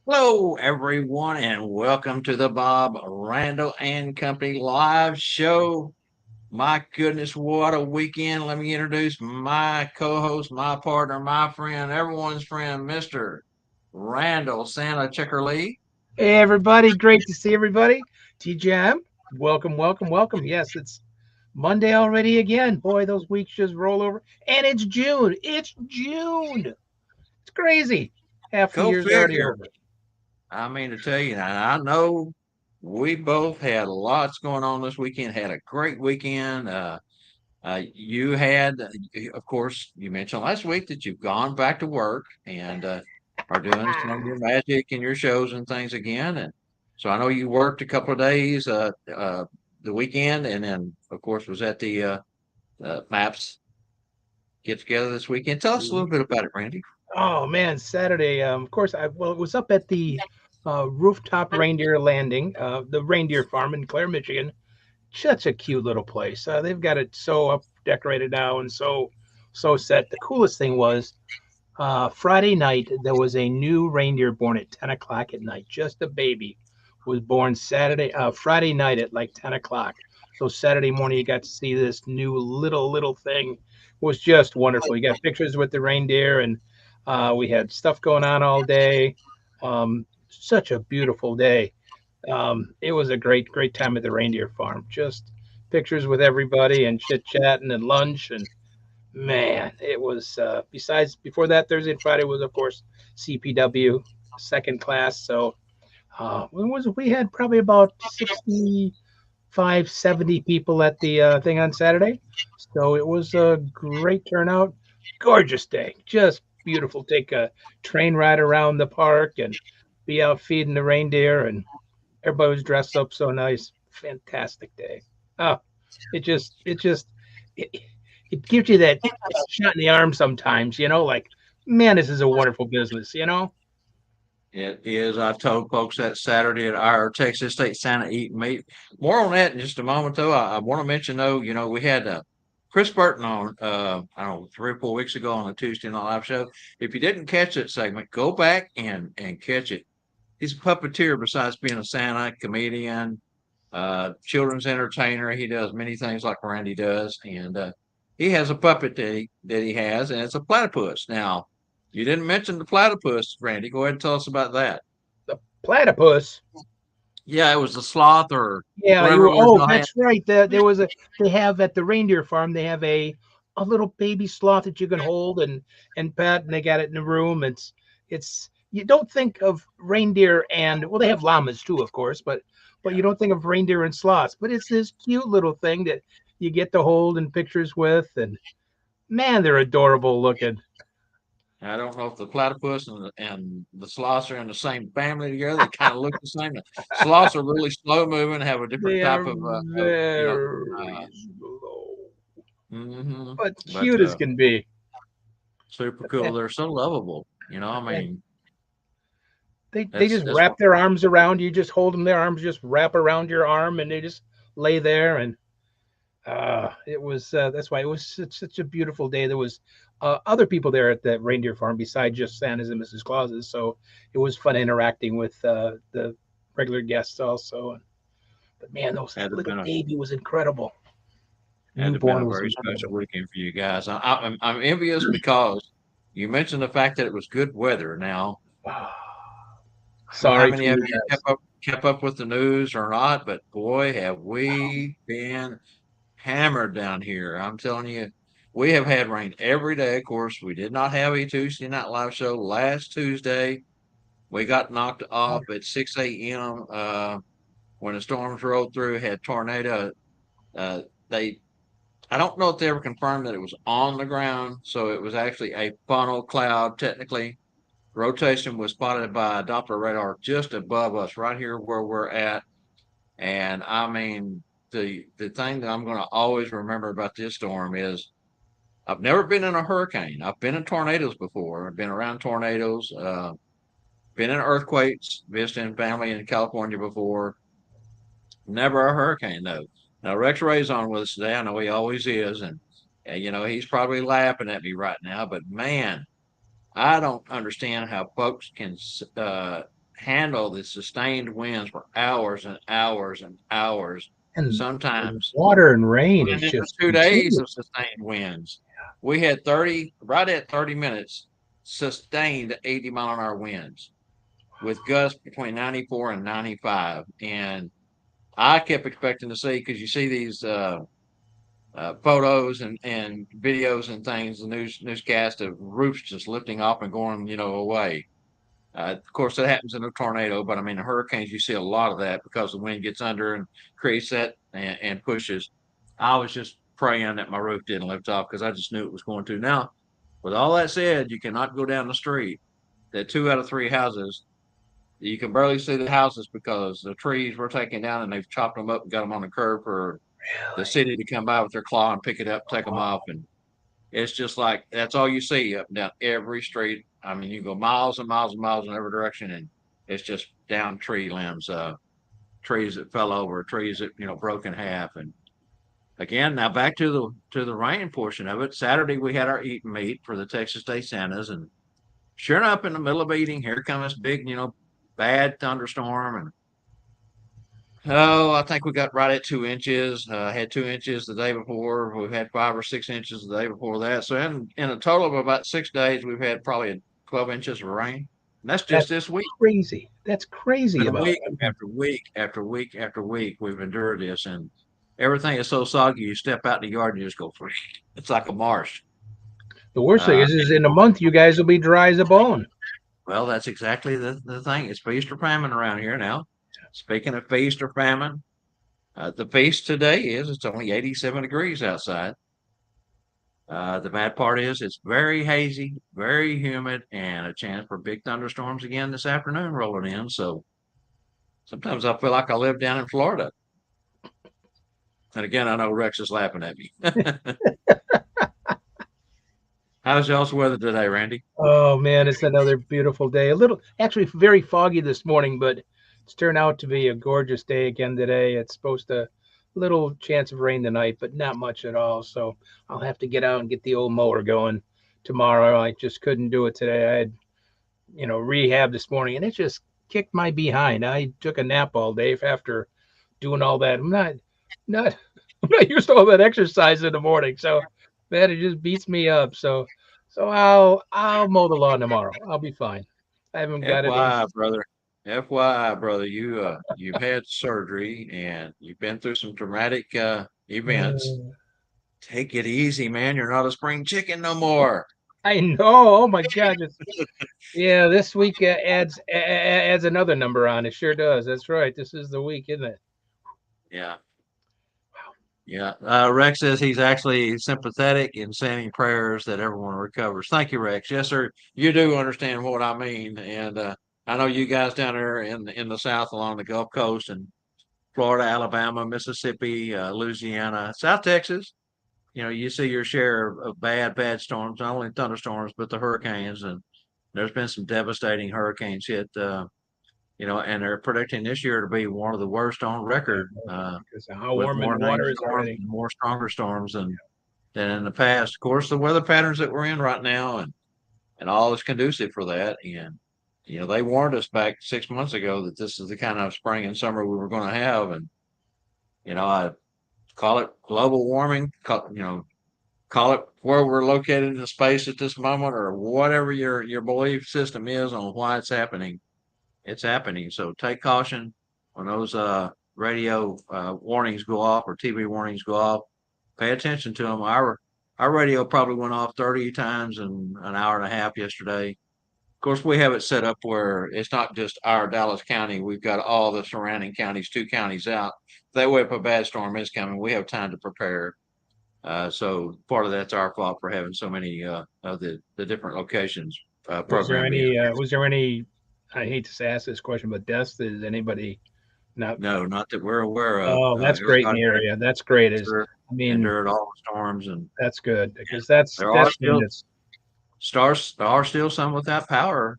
Hello, everyone, and welcome to the Bob Randall and Company live show. My goodness, what a weekend. Let me introduce my co host, my partner, my friend, everyone's friend, Mr. Randall Santa Checker Lee. Hey everybody, great to see everybody. TJM, welcome, welcome, welcome. Yes, it's Monday already again. Boy, those weeks just roll over. And it's June. It's June. It's crazy. Half the Go year's already figure. over. I mean, to tell you, and I know we both had lots going on this weekend, had a great weekend. You had, of course, you mentioned last week that you've gone back to work and are doing some of your magic and your shows and things again. And so I know you worked a couple of days the weekend, and then, of course, was at the Maps get together this weekend. Tell us a little bit about it, Randy. Oh man, Saturday. Of course, it was up at the rooftop reindeer landing, the reindeer farm in Clare, Michigan. Such a cute little place. They've got it so up decorated now and so set. The coolest thing was Friday night, there was a new reindeer born at 10 o'clock at night. Just a baby was born Friday night at like 10 o'clock. So Saturday morning, you got to see this new little thing. It was just wonderful. You got pictures with the reindeer, and we had stuff going on all day. Such a beautiful day. It was a great time at the reindeer farm. Just pictures with everybody and chit chatting and lunch and man, it was besides before that Thursday and Friday was of course CPW second class. So we had probably about 65, 70 people at the thing on Saturday. So it was a great turnout. Gorgeous day. Just beautiful. Take a train ride around the park and be out feeding the reindeer and everybody was dressed up so nice. Fantastic day. Oh, it just it, it gives you that shot in the arm sometimes, like, man, this is a wonderful business. It is. I've told folks that Saturday at our Texas State Santa Eat Meat. More on that in just a moment, though. I want to mention, though, we had Chris Burton on, I don't know, 3 or 4 weeks ago on the Tuesday Night Live Show. If you didn't catch that segment, go back and catch it. He's a puppeteer besides being a Santa, comedian, children's entertainer. He does many things like Randy does. And he has a puppet that he has, and it's a platypus. Now, you didn't mention the platypus, Randy. Go ahead and tell us about that. The platypus. Yeah, it was the sloth or Yeah, whatever it was oh, y'all had. that's right. They have at the reindeer farm, they have a little baby sloth that you can hold and pet, and they got it in the room. It's you don't think of reindeer and well, they have llamas too, of course, but you don't think of reindeer and sloths. But it's this cute little thing that you get to hold in pictures with, and man, they're adorable looking. I don't know if the platypus and the sloths are in the same family together. They kind of look the same. The sloths are really slow moving, have a different They type are of uh, very slow, hmm but but cute as can be. super cool. They're so lovable. I And mean, they that's just that's wrap what their arms around you, just hold them. Their arms just wrap around your arm, and they just lay there. And it was that's why it was such a beautiful day. There was other people there at the reindeer farm besides just Santa's and Mrs. Claus's, so it was fun interacting with the regular guests also. But man, those had that to little been a baby was incredible. had to been Newborn a was very special incredible. weekend for you guys. I'm envious because you mentioned the fact that it was good weather. Now, I don't know how Sorry for many of you you guys. kept up with the news or not, but boy, have we been hammered down here. I'm telling you, we have had rain every day. Of course, we did not have a Tuesday night live show last Tuesday. We got knocked off at 6 a.m. When the storms rolled through, had tornado. They I don't know if they ever confirmed that it was on the ground, so it was actually a funnel cloud. Technically, rotation was spotted by a Doppler radar just above us, right here where we're at. And I mean, the thing that I'm going to always remember about this storm is I've never been in a hurricane. I've been in tornadoes before. I've been around tornadoes. Been in earthquakes. Visiting family in California before. Never a hurricane though. Now Rex Ray's on with us today. I know he always is, and he's probably laughing at me right now. But man, I don't understand how folks can. handle the sustained winds for hours and hours and hours. And the Sometimes water and rain is running into just 2 days of continuous. sustained winds. We had 30, right at 30 minutes, sustained 80-mile-an-hour winds with gusts between 94 and 95. And I kept expecting to see, because you see these photos and videos and things, the newscast of roofs just lifting off and going, away. Of course, that happens in a tornado, but I mean, the hurricanes, you see a lot of that because the wind gets under and creates that and pushes. I was just praying that my roof didn't lift off because I just knew it was going to. Now, with all that said, you cannot go down the street. That 2 out of 3 houses, you can barely see the houses because the trees were taken down and they've chopped them up and got them on the curb for the Really? city to come by with their claw and pick it up, take them off. Oh, And it's just like that's all you see up and down every street. I mean, you go miles and miles and miles in every direction, and it's just down tree limbs, trees that fell over, trees that broke in half. And again, now back to the rain portion of it. Saturday we had our eat and meet for the Texas Day Santas, and sure enough, in the middle of eating, here comes this big, bad thunderstorm, and oh, I think we got right at 2 inches. Had 2 inches the day before. We've had 5 or 6 inches the day before that. So in a total of about 6 days, we've had probably 12 inches of rain. And that's just that's this week. crazy. That's crazy And about week it. after week after week after week, we've endured this, and everything is so soggy. You step out in the yard and you just go, it's like a marsh. The worst thing Uh, is in a month you guys will be dry as a bone. well, that's exactly the thing. It's feast or famine around here now. Speaking of feast or famine, the feast today is it's only 87 degrees outside. The bad part is it's very hazy, very humid, and a chance for big thunderstorms again this afternoon rolling in. So sometimes I feel like I live down in Florida. And again, I know Rex is laughing at me. How's y'all's weather today, Randy? Oh man, it's another beautiful day. A little, actually, very foggy this morning, but it's turned out to be a gorgeous day again today. It's supposed to, little chance of rain tonight, but not much at all. So I'll have to get out and get the old mower going tomorrow. I just couldn't do it today. I had, rehab this morning, and it just kicked my behind. I took a nap all day after doing all that. Not, I'm not used to all that exercise in the morning. So man, it just beats me up. So I'll mow the lawn tomorrow. I'll be fine. I haven't got it in. FYI, brother. FYI, brother, you've had surgery and you've been through some traumatic events. Take it easy, man. You're not a spring chicken no more. I know. Oh my God. Yeah, this week adds another number on. It sure does. That's right. This is the week, isn't it? Yeah. Yeah, Rex says he's actually sympathetic and sending prayers that everyone recovers. Thank you, Rex. Yes, sir. You do understand what I mean, and I know you guys down there in the South along the Gulf Coast and Florida, Alabama, Mississippi, Louisiana, South Texas. You see your share of bad storms, not only thunderstorms but the hurricanes, and there's been some devastating hurricanes hit. And they're predicting this year to be one of the worst on record. Because of how With warm more the named water is storms already. and more stronger storms than in the past. Of course, the weather patterns that we're in right now and all is conducive for that. And they warned us back 6 months ago that this is the kind of spring and summer we were going to have. And I call it global warming. Call it where we're located in space at this moment, or whatever your belief system is on why it's happening. It's happening. So take caution when those radio warnings go off or TV warnings go off. Pay attention to them. Our radio probably went off 30 times in an hour and a half yesterday. Of course, we have it set up where it's not just our Dallas County. We've got all the surrounding counties, 2 counties out. That way, if a bad storm is coming, we have time to prepare. So part of that's our fault for having so many of the different locations programmed in. Was there any, I hate to ask this question, but deaths? Is anybody not? No, not that we're aware of. Oh, that's great in Everybody the area. That's great. endured, I mean, endured all the storms, and that's good because that's there are that's still tremendous. stars are still some without power.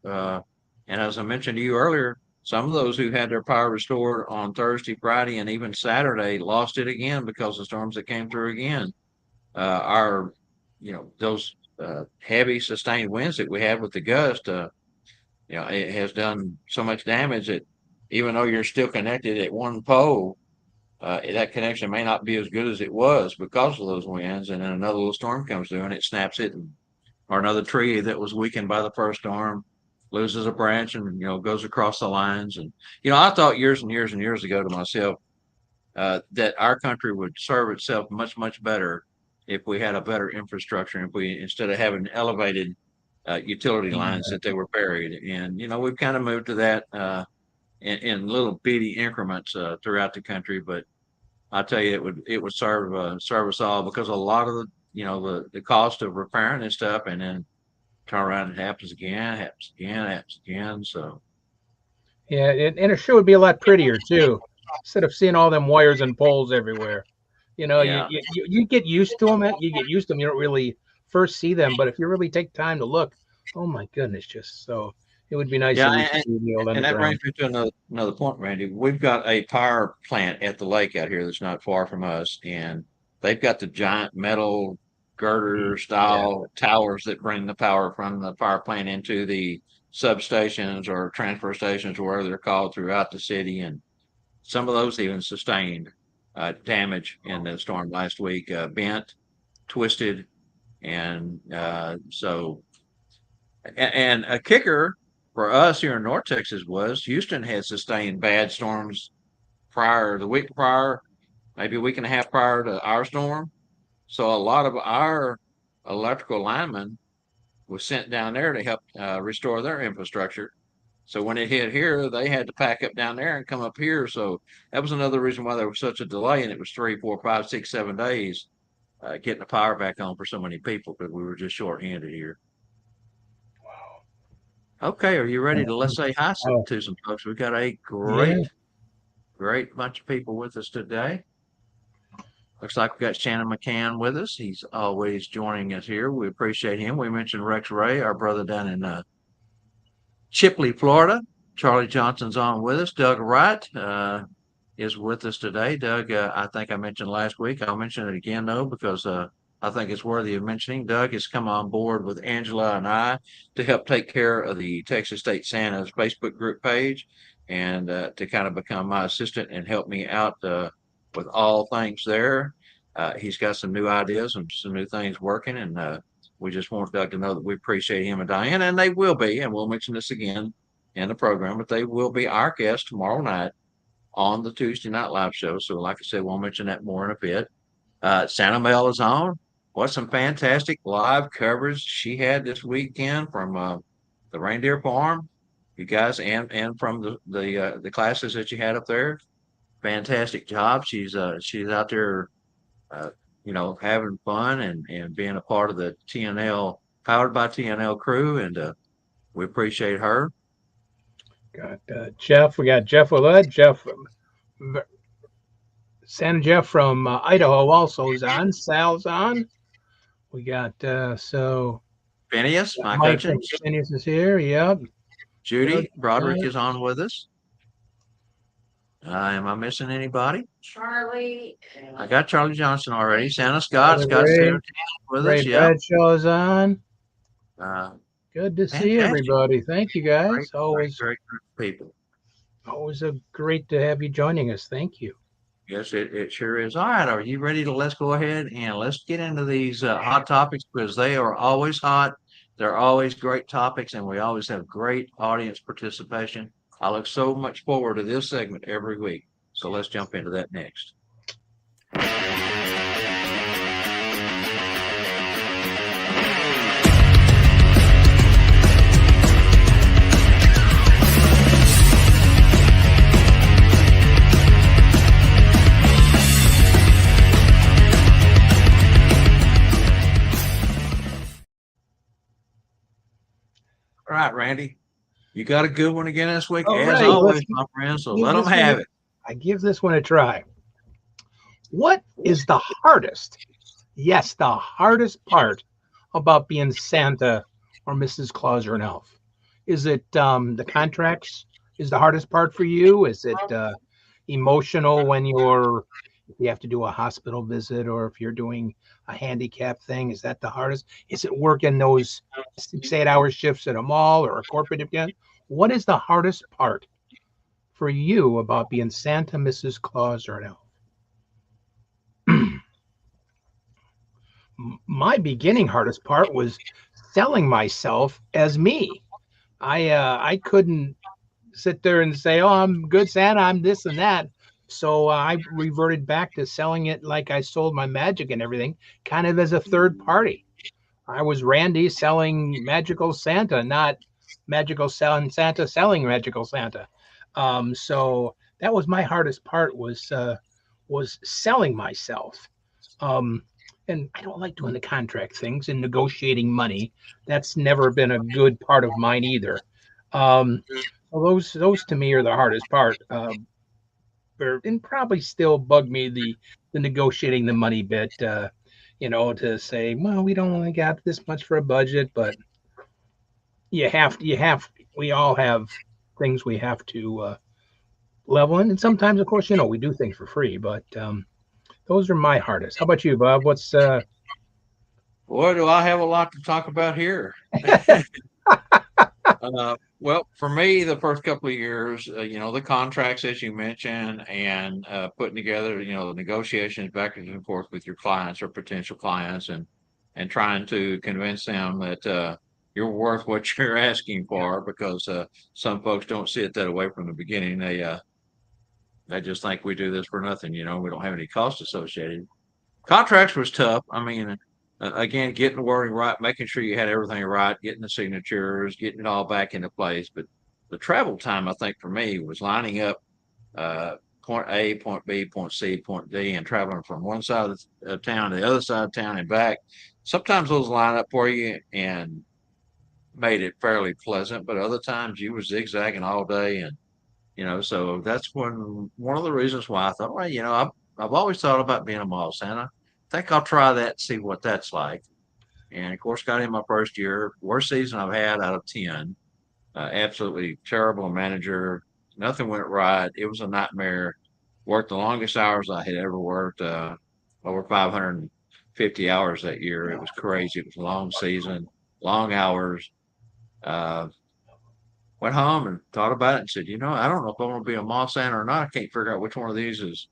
And as I mentioned to you earlier, some of those who had their power restored on Thursday, Friday, and even Saturday lost it again because of storms that came through again. Those heavy sustained winds that we had with the gust. it has done so much damage that even though you're still connected at one pole, that connection may not be as good as it was because of those winds. And then another little storm comes through and it snaps it, or another tree that was weakened by the first storm loses a branch and goes across the lines. And I thought years and years and years ago to myself that our country would serve itself much much better if we had a better infrastructure, if we instead of having elevated utility lines that they were buried. And we've kind of moved to that in little bitty increments throughout the country. But I tell you, it would serve us all, because a lot of the cost of repairing this stuff, and then turn around and it happens again. So Yeah, and it sure would be a lot prettier too, instead of seeing all them wires and poles everywhere. yeah, You get used to them. You get used to them. You don't really first see them, but if you really take time to look, oh my goodness, just so it would be nice yeah, at least to see the old and that underground. brings me to another point, Randy. We've got a power plant at the lake out here that's not far from us, and they've got the giant metal girder Yeah. style towers that bring the power from the power plant into the substations or transfer stations, or whatever they're called, throughout the city. And some of those even sustained damage in the storm last week, bent, twisted, and and a kicker for us here in North Texas was Houston had sustained bad storms the week prior, maybe a week and a half prior to our storm. So a lot of our electrical linemen was sent down there to help restore their infrastructure. So when it hit here, they had to pack up down there and come up here. So that was another reason why there was such a delay, and it was 3, 4, 5, 6, 7 days getting the power back on for so many people, because we were just short-handed here. Okay, are you ready to let's say hi Oh, to some folks? We've got a yeah. great bunch of people with us today. Looks like we've got Shannon McCann with us. He's always joining us here. We appreciate him. We mentioned Rex Ray, our brother down in Chipley, Florida. Charlie Johnson's on with us. Doug Wright is with us today. Doug, I think I mentioned last week. I'll mention it again, though, because I think it's worthy of mentioning. Doug has come on board with Angela and I to help take care of the Texas State Santa's Facebook group page, and to kind of become my assistant and help me out with all things there. He's got some new ideas and some new things working, and we just want Doug to know that we appreciate him and Diane, and they will be, and we'll mention this again in the program, but they will be our guests tomorrow night on the Tuesday Night Live Show. So, like I said, we'll mention that more in a bit. Santa Mel is on. What some fantastic live coverage she had this weekend from the reindeer farm, you guys, and from the classes that you had up there. Fantastic job. She's out there, uh, having fun and being a part of the TNL powered by TNL crew, and we appreciate her. Got Jeff. We got Jeff Willett. Santa Jeff from Idaho also is on. Sal's on. We got Phineas, Mike Mike from Hutchins, Phineas is here. Yep. Good. Judy Broderick is on with us. Am I missing anybody? Charlie. I got Charlie Johnson already. Santa Scott, Scott Ray, Sarah with Ray us. Yep. Bradshaw is on. Uh, Good to see fantastic. everybody. Thank you guys. Always great people. always a great to have you joining us. Thank you. Yes, it sure is. All right, are you ready to let's go ahead and let's get into these hot topics, because they are always hot. They're always great topics, and we always have great audience participation. I look so much forward to this segment every week. So let's jump into that next. All right, Randy, you got a good one again this week, All as right, always, let's my friend. So give let them this one have a- it. I give this one a try. What is the hardest? Yes, the hardest part about being Santa or Mrs. Claus or an elf. Is it the contracts is the hardest part for you? Is it emotional when if you have to do a hospital visit, or if you're doing a handicap thing? Is that the hardest? Is it working those 6, 8 hour shifts at a mall or a corporate event? What is the hardest part for you about being Santa, Mrs. Claus, or an elf? My beginning hardest part was selling myself as me. I couldn't sit there and say, "Oh, I'm good Santa, I'm this and that." So I reverted back to selling it like I sold my magic and everything, kind of as a third party. I was Randy selling Magical Santa, not Magical selling Santa selling Magical Santa. So that was my hardest part was selling myself. Um, and I don't like doing the contract things and negotiating money. That's never been a good part of mine either. Um, so those to me are the hardest part. And probably still bug me the negotiating the money bit. To say, well, we don't only got this much for a budget, but we all have things we have to level in, and sometimes, of course, we do things for free. But those are my hardest. How about you, Bob? What's Boy, do I have a lot to talk about here. Well, for me, the first couple of years, the contracts, as you mentioned, and putting together, the negotiations back and forth with your clients or potential clients, and trying to convince them that you're worth what you're asking for, because some folks don't see it that way from the beginning. They just think we do this for nothing. We don't have any cost associated. Contracts was tough. I mean, again, getting the wording right, making sure you had everything right, getting the signatures, getting it all back into place. But the travel time, I think, for me was lining up uh, point A, point B, point C, point D, and traveling from one side of town to the other side of town and back. Sometimes those line up for you and made it fairly pleasant, but other times you were zigzagging all day, and so that's one of the reasons why I thought, well, I've always thought about being a mall Santa. I think I'll try that and see what that's like. And of course, got in my first year, worst season I've had out of 10. Absolutely terrible manager. Nothing went right. It was a nightmare. Worked the longest hours I had ever worked, over 550 hours that year. It was crazy. It was a long season, long hours. Uh, Went home and thought about it and said, I don't know if I want to be a mall Santa or not. I can't figure out which one of these is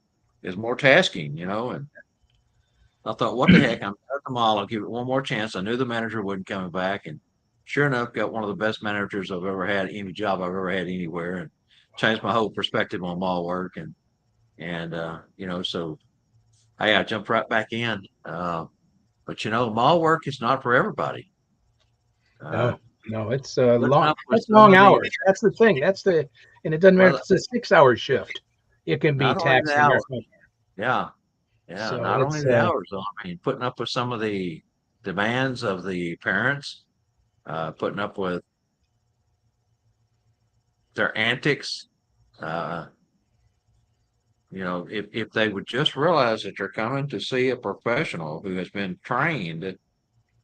more tasking, And I thought, what the heck? I'm at the mall. I'll give it one more chance. I knew the manager wasn't coming back, and sure enough, got one of the best managers I've ever had, any job I've ever had anywhere, and changed my whole perspective on mall work. And so I jumped right back in. But mall work is not for everybody. Uh, no, no, it's Putting long. up with That's some long of the hours. That's the thing. And it doesn't matter if well, it's a 6 hour shift. It can be not only the taxing. hours. Yeah. Yeah, So not only it's the hours though. I mean, putting up with some of the demands of the parents, putting up with their antics. Uh, if they would just realize that you're coming to see a professional who has been trained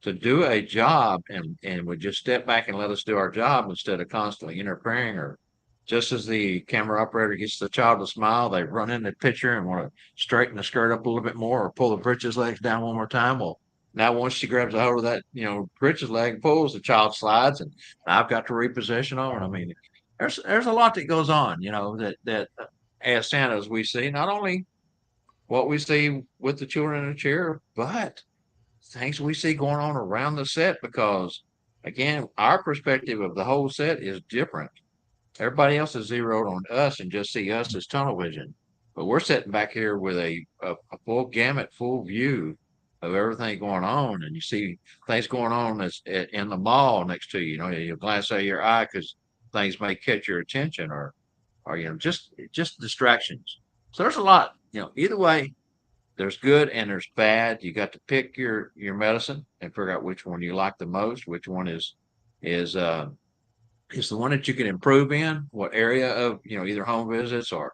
to do a job, and would just step back and let us do our job instead of constantly interfering, or just as the camera operator gets the child to smile, they run in the picture and want to straighten the skirt up a little bit more or pull the britches legs down one more time. Well, now once she grabs a hold of that, britches leg, pulls, the child slides, and I've got to reposition them. I mean, there's a lot that goes on, that as Santas we see not only what we see with the children in the chair, but things we see going on around the set, because again, our perspective of the whole set is different. Everybody else is zeroed on us and just see us as tunnel vision. But we're sitting back here with a full gamut, full view of everything going on. And you see things going on in the mall next to you. You glance out of your eye because things may catch your attention, or just distractions. So there's a lot, either way, there's good and there's bad. You got to pick your medicine and figure out which one you like the most, which one is is the one that you can improve in, what area of either home visits, or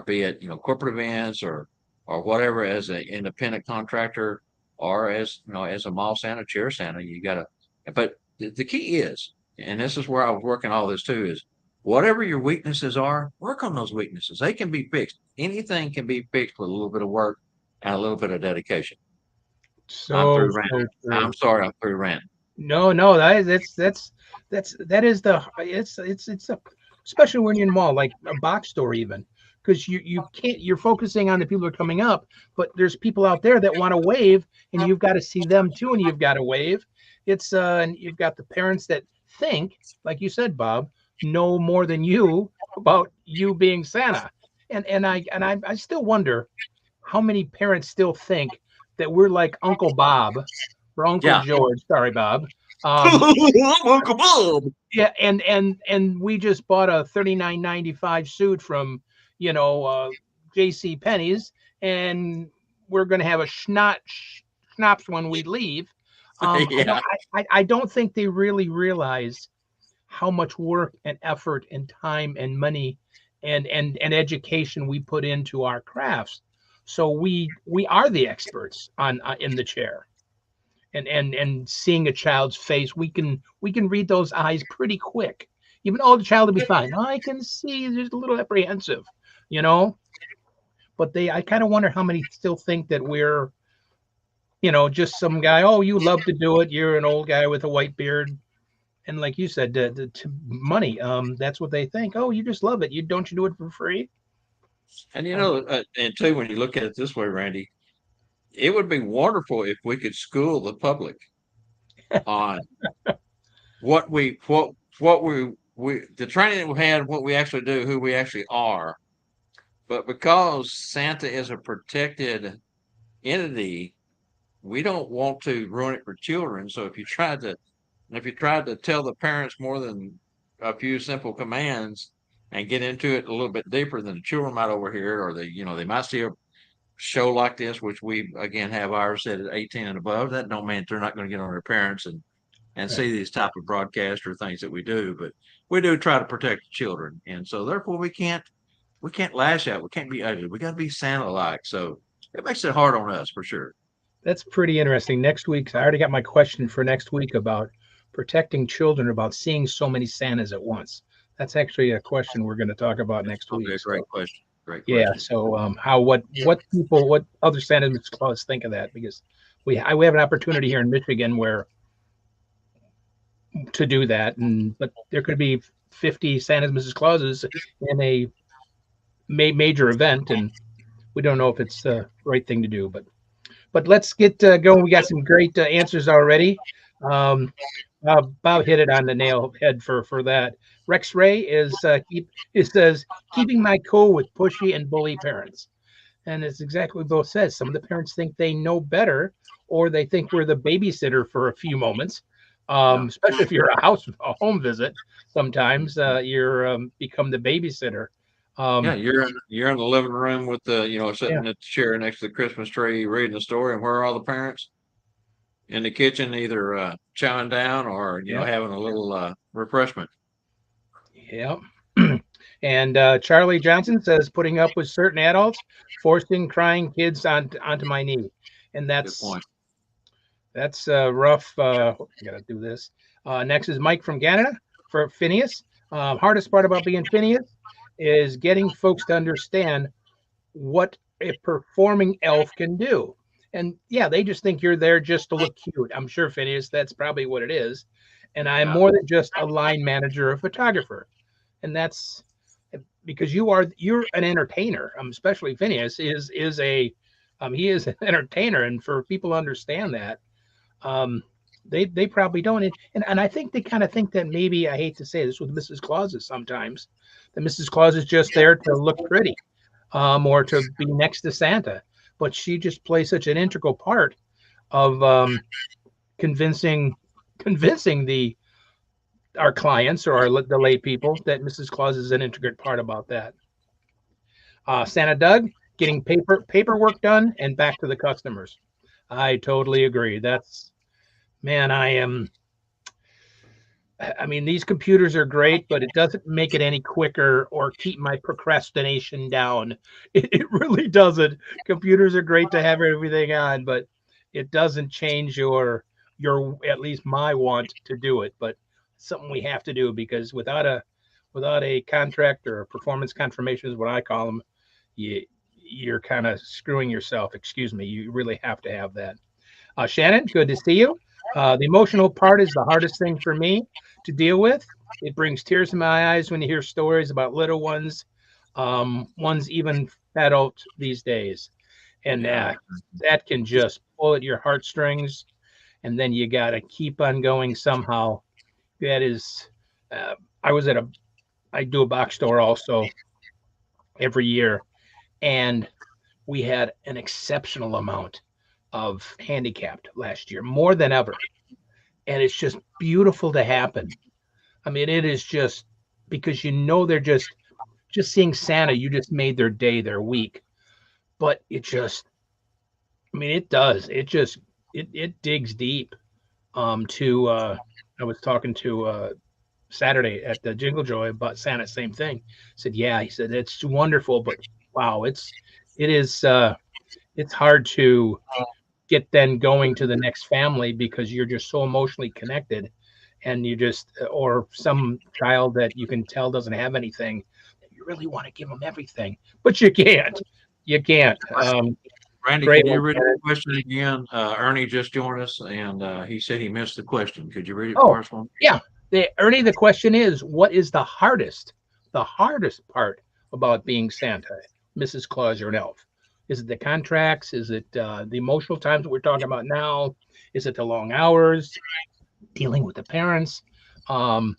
be it corporate events, or whatever, as an independent contractor, or as a mall Santa, chair Santa. You gotta, but the key is, and this is where I was working all this too, is whatever your weaknesses are, work on those weaknesses. They can be fixed. Anything can be fixed with a little bit of work and a little bit of dedication. I'm so through ranting. so I'm true. sorry, I'm through ranting. No, that is the it's a, especially when you're in a mall, like a box store even, because you can't, you're focusing on the people that are coming up, but there's people out there that want to wave, and you've got to see them too, and you've got to wave. It's and you've got the parents that think, like you said, Bob, know more than you about you being Santa, and I still wonder how many parents still think that we're like Uncle Bob or Uncle Yeah. George. Sorry, Bob. Um, Uncle Bob. yeah, and we just bought a 39.95 suit from J.C. Penney's, and we're going to have a schnapps when we leave. Yeah. I don't think they really realize how much work and effort and time and money and education we put into our crafts. So we are the experts on in the chair, and seeing a child's face, we can read those eyes pretty quick. Even though the child will be fine, I can see there's a little apprehensive, you know. But I kind of wonder how many still think that we're just some guy. Oh, you love to do it. You're an old guy with a white beard, and like you said, to money. That's what they think. Oh, you just love it. You do it for free? And Um, and too, when you look at it this way, Randy, it would be wonderful if we could school the public on what we the training that we had, what we actually do, who we actually are. But because Santa is a protected entity, we don't want to ruin it for children. So if you tried to tell the parents more than a few simple commands and get into it a little bit deeper, than the children might overhear, or they might see a show like this, which we again have ours set at 18 and above. That don't mean they're not going to get on their parents and right. see these type of broadcasts or things that we do, but we do try to protect the children, and so therefore we can't lash out, we can't be ugly, we got to be Santa like. So it makes it hard on us for sure. That's pretty interesting. Next week, I already got my question for next week about protecting children, about seeing so many Santas at once. That's actually a question we're going to talk about That's next going to be week. a great So, question. Great yeah. question. So, how what other Santa Claus think of that? Because we have an opportunity here in Michigan where to do that, and but there could be 50 Santa's Mrs. Clauses in a major event, and we don't know if it's the right thing to do. But let's get going. We got some great answers already. Um, Bob hit it on the nail head for that. Rex Ray is it says keeping my cool with pushy and bully parents, and it's exactly what Bill says. Some of the parents think they know better, or they think we're the babysitter for a few moments. Yeah. Especially if you're a home visit, sometimes you're become the babysitter. Yeah, Um, you're in the living room with the yeah, sitting at the chair next to the Christmas tree reading the story, and where are all the parents? In the kitchen, either chowing down or yeah, having a little refreshment. yeah. And Charlie Johnson says putting up with certain adults, forcing crying kids onto my knee, and Good point. that's rough. I gotta do this. Next is Mike from Canada for Phineas. Hardest part about being Phineas is getting folks to understand what a performing elf can do. And yeah, they just think you're there just to look cute. I'm sure, Phineas, that's probably what it is. And I'm Yeah. more than just a line manager or photographer. And that's because you're an entertainer. Especially Phineas is a he is an entertainer, and for people to understand that, um, they probably don't. And I think they kind of think that maybe, I hate to say this with Mrs. Clauses sometimes, that Mrs. Claus is just there to look pretty, or to be next to Santa, but she just plays such an integral part of convincing convincing the our clients or the lay people that Mrs. Claus is an integral part about that. Santa Doug getting paperwork done and back to the customers. I totally agree. That's man, I am. I mean, these computers are great, but it doesn't make it any quicker or keep my procrastination down. It really doesn't. Computers are great to have everything on, but it doesn't change your at least my want to do it. But something we have to do, because without a contract or a performance confirmation is what I call them, you're kind of screwing yourself. Excuse me. You really have to have that. Shannon, good to see you. The emotional part is the hardest thing for me to deal with. It brings tears to my eyes when you hear stories about little ones, ones even adults these days, and Yeah. that can just pull at your heartstrings, and then you got to keep on going somehow. That is, uh, I was at a, I do a box store also every year, and we had an exceptional amount of handicapped last year, more than ever, and it's just beautiful to happen. I mean, it is just because they're just seeing Santa, you just made their day, their week. But it just, I mean, it does. It digs deep. To I was talking to Saturday at the Jingle Joy about Santa, same thing. Said, yeah, he said it's wonderful, but wow, it is it's hard to get then going to the next family because you're just so emotionally connected, and you just or some child that you can tell doesn't have anything, you really want to give them everything, but you can't. Randy, Great can you one, read the Shannon. question again? Ernie just joined us, and he said he missed the question. Could you read it Oh, for us one? yeah. Ernie, the question is, what is the hardest part about being Santa, Mrs. Claus, or an elf? Is it the contracts? Is it the emotional times that we're talking about now? Is it the long hours, dealing with the parents? Um,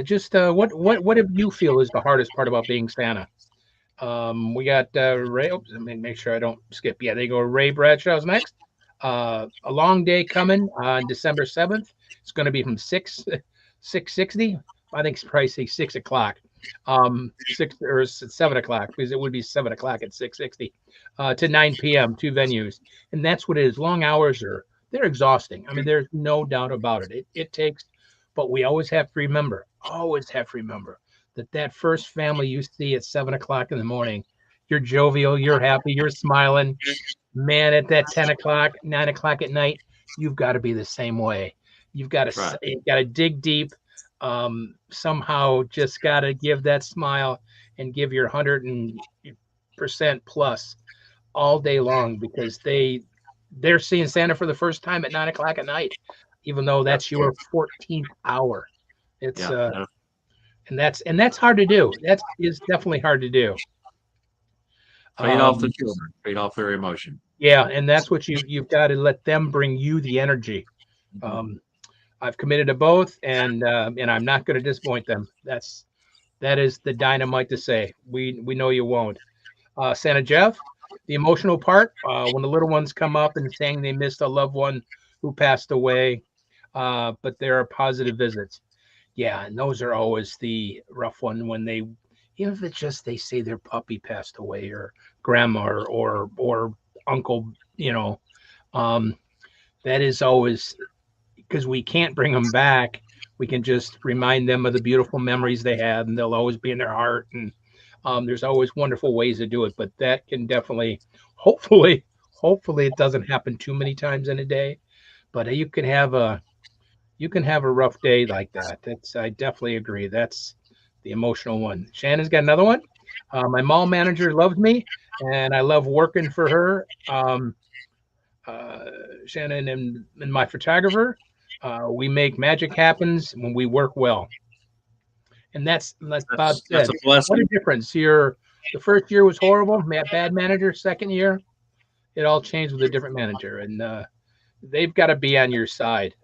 just what do you feel is the hardest part about being Santa? We got Ray. Oops, let me make sure I don't skip. Yeah, they go. Ray Bradshaw's next. A long day coming on December 7th. It's going to be from 6:60. I think it's probably say 6 o'clock. 7 o'clock because it would be 7 o'clock at 6:60 to 9 p.m. Two venues, and that's what it is. Long hours they're exhausting. I mean, there's no doubt about it. It takes, but we always have to remember that first family you see at 7 o'clock in the morning, you're jovial, you're happy, you're smiling. Man, at that 10 o'clock, 9 o'clock at night, you've got to be the same way. That's right. You've got to dig deep. Somehow, just got to give that smile and give your 100% plus all day long because they're seeing Santa for the first time at 9 o'clock at night, even though Yep. that's your 14th hour. It's Yep. and that's hard to do. That is definitely hard to do. Feed off the Um, children. Feed off their emotion. yeah, and that's what you've got to let them bring you the energy. Mhm. Um, I've committed to both, and I'm not going to disappoint them. That is the dynamite to say. We know you won't. Santa Jeff, the emotional part when the little ones come up and saying they missed a loved one who passed away, but there are positive visits. Yeah, and those are always the rough one when even if it's just they say their puppy passed away or grandma or uncle, you know, um, that is always because we can't bring them back. We can just remind them of the beautiful memories they had, and they'll always be in their heart. And there's always wonderful ways to do it, but that can definitely, hopefully, it doesn't happen too many times in a day. But you can have a rough day like that. I definitely agree. That's the emotional one. Shannon's got another one. My mall manager loves me, and I love working for her. Uh, Shannon and my photographer, we make magic happens when we work well, and that's like Bob That's said. a What a blessing. difference! The first year was horrible, bad manager. Second year, it all changed with a different manager, and they've got to be on your side.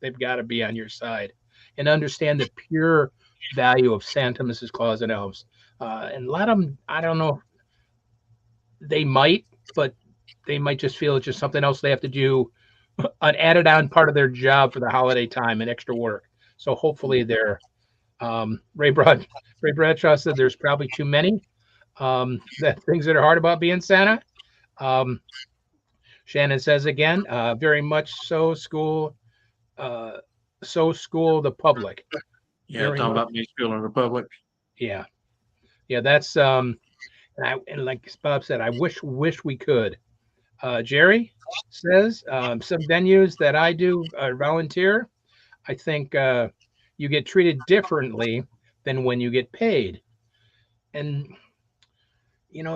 They've got to be on your side and understand the pure value of Santa, Mrs. Claus, and elves. And a lot of them, I don't know, they might, but they might just feel it's just something else they have to do, an added on part of their job for the holiday time and extra work. So hopefully they're Ray Ray Bradshaw said there's probably too many that things that are hard about being Santa. Um, Shannon says again, very much uh, school the public. Yeah, Very talking much, about me schooling the public. yeah, yeah. That's and like Bob said, I wish we could. Jerry says some venues that I do volunteer. I think you get treated differently than when you get paid, and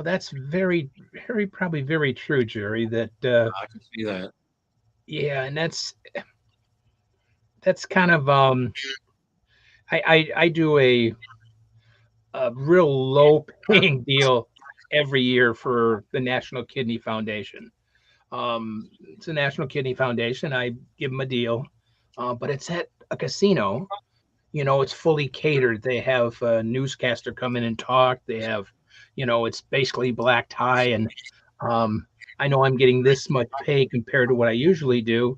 that's very, very probably very true, Jerry. That I can see that. Yeah, and that's kind of I do a real low paying deal every year for the National Kidney Foundation. It's a National Kidney Foundation. I give them a deal, but it's at a casino. It's fully catered. They have a newscaster come in and talk. They have, it's basically black tie, and um, I know I'm getting this much pay compared to what I usually do,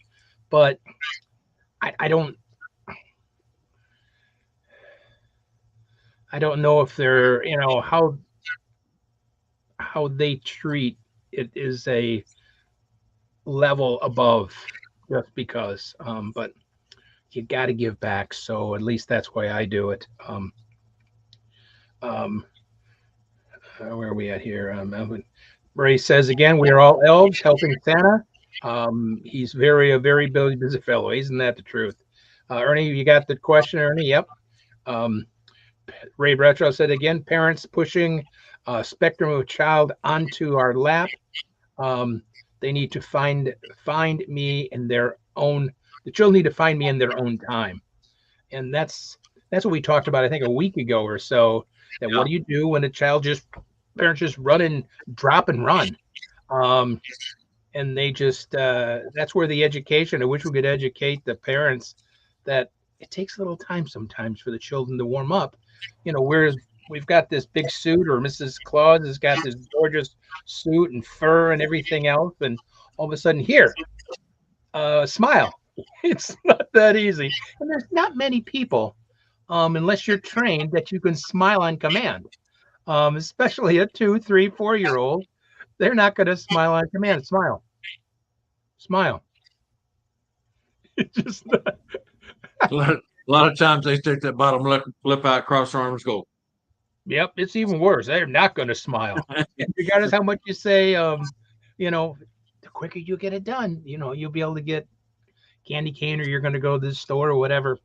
but I don't know if they're, how they treat it is a level above just because. But you got to give back. So at least that's why I do it. Um, where are we at here? Ray says again, we are all elves helping Santa. He's a very busy fellow. Isn't that the truth? Ernie, you got the question, Ernie? Yep. Um, Ray Retro said again, parents pushing spectrum of child onto our lap. Um, they need to find me in their own. The children need to find me in their own time, and that's what we talked about. I think a week ago or so. That what Yeah. do you do when a child just parents just run and drop and run, um, and they just that's where the education. I wish we could educate the parents that it takes a little time sometimes for the children to warm up. Whereas we've got this big suit, or Mrs. Claus has got this gorgeous suit and fur and everything else, and all of a sudden, here, smile. It's not that easy, and there's not many people, unless you're trained, that you can smile on command. Especially a 2, 3, 4 year old, they're not going to smile on command. Smile, smile. It's just A lot of times they stick that bottom lip out, cross their arms, go. Yep, it's even worse. They're not going to smile, and regardless how much you say, you know, the quicker you get it done, you'll be able to get candy cane, or you're going to go to the store or whatever.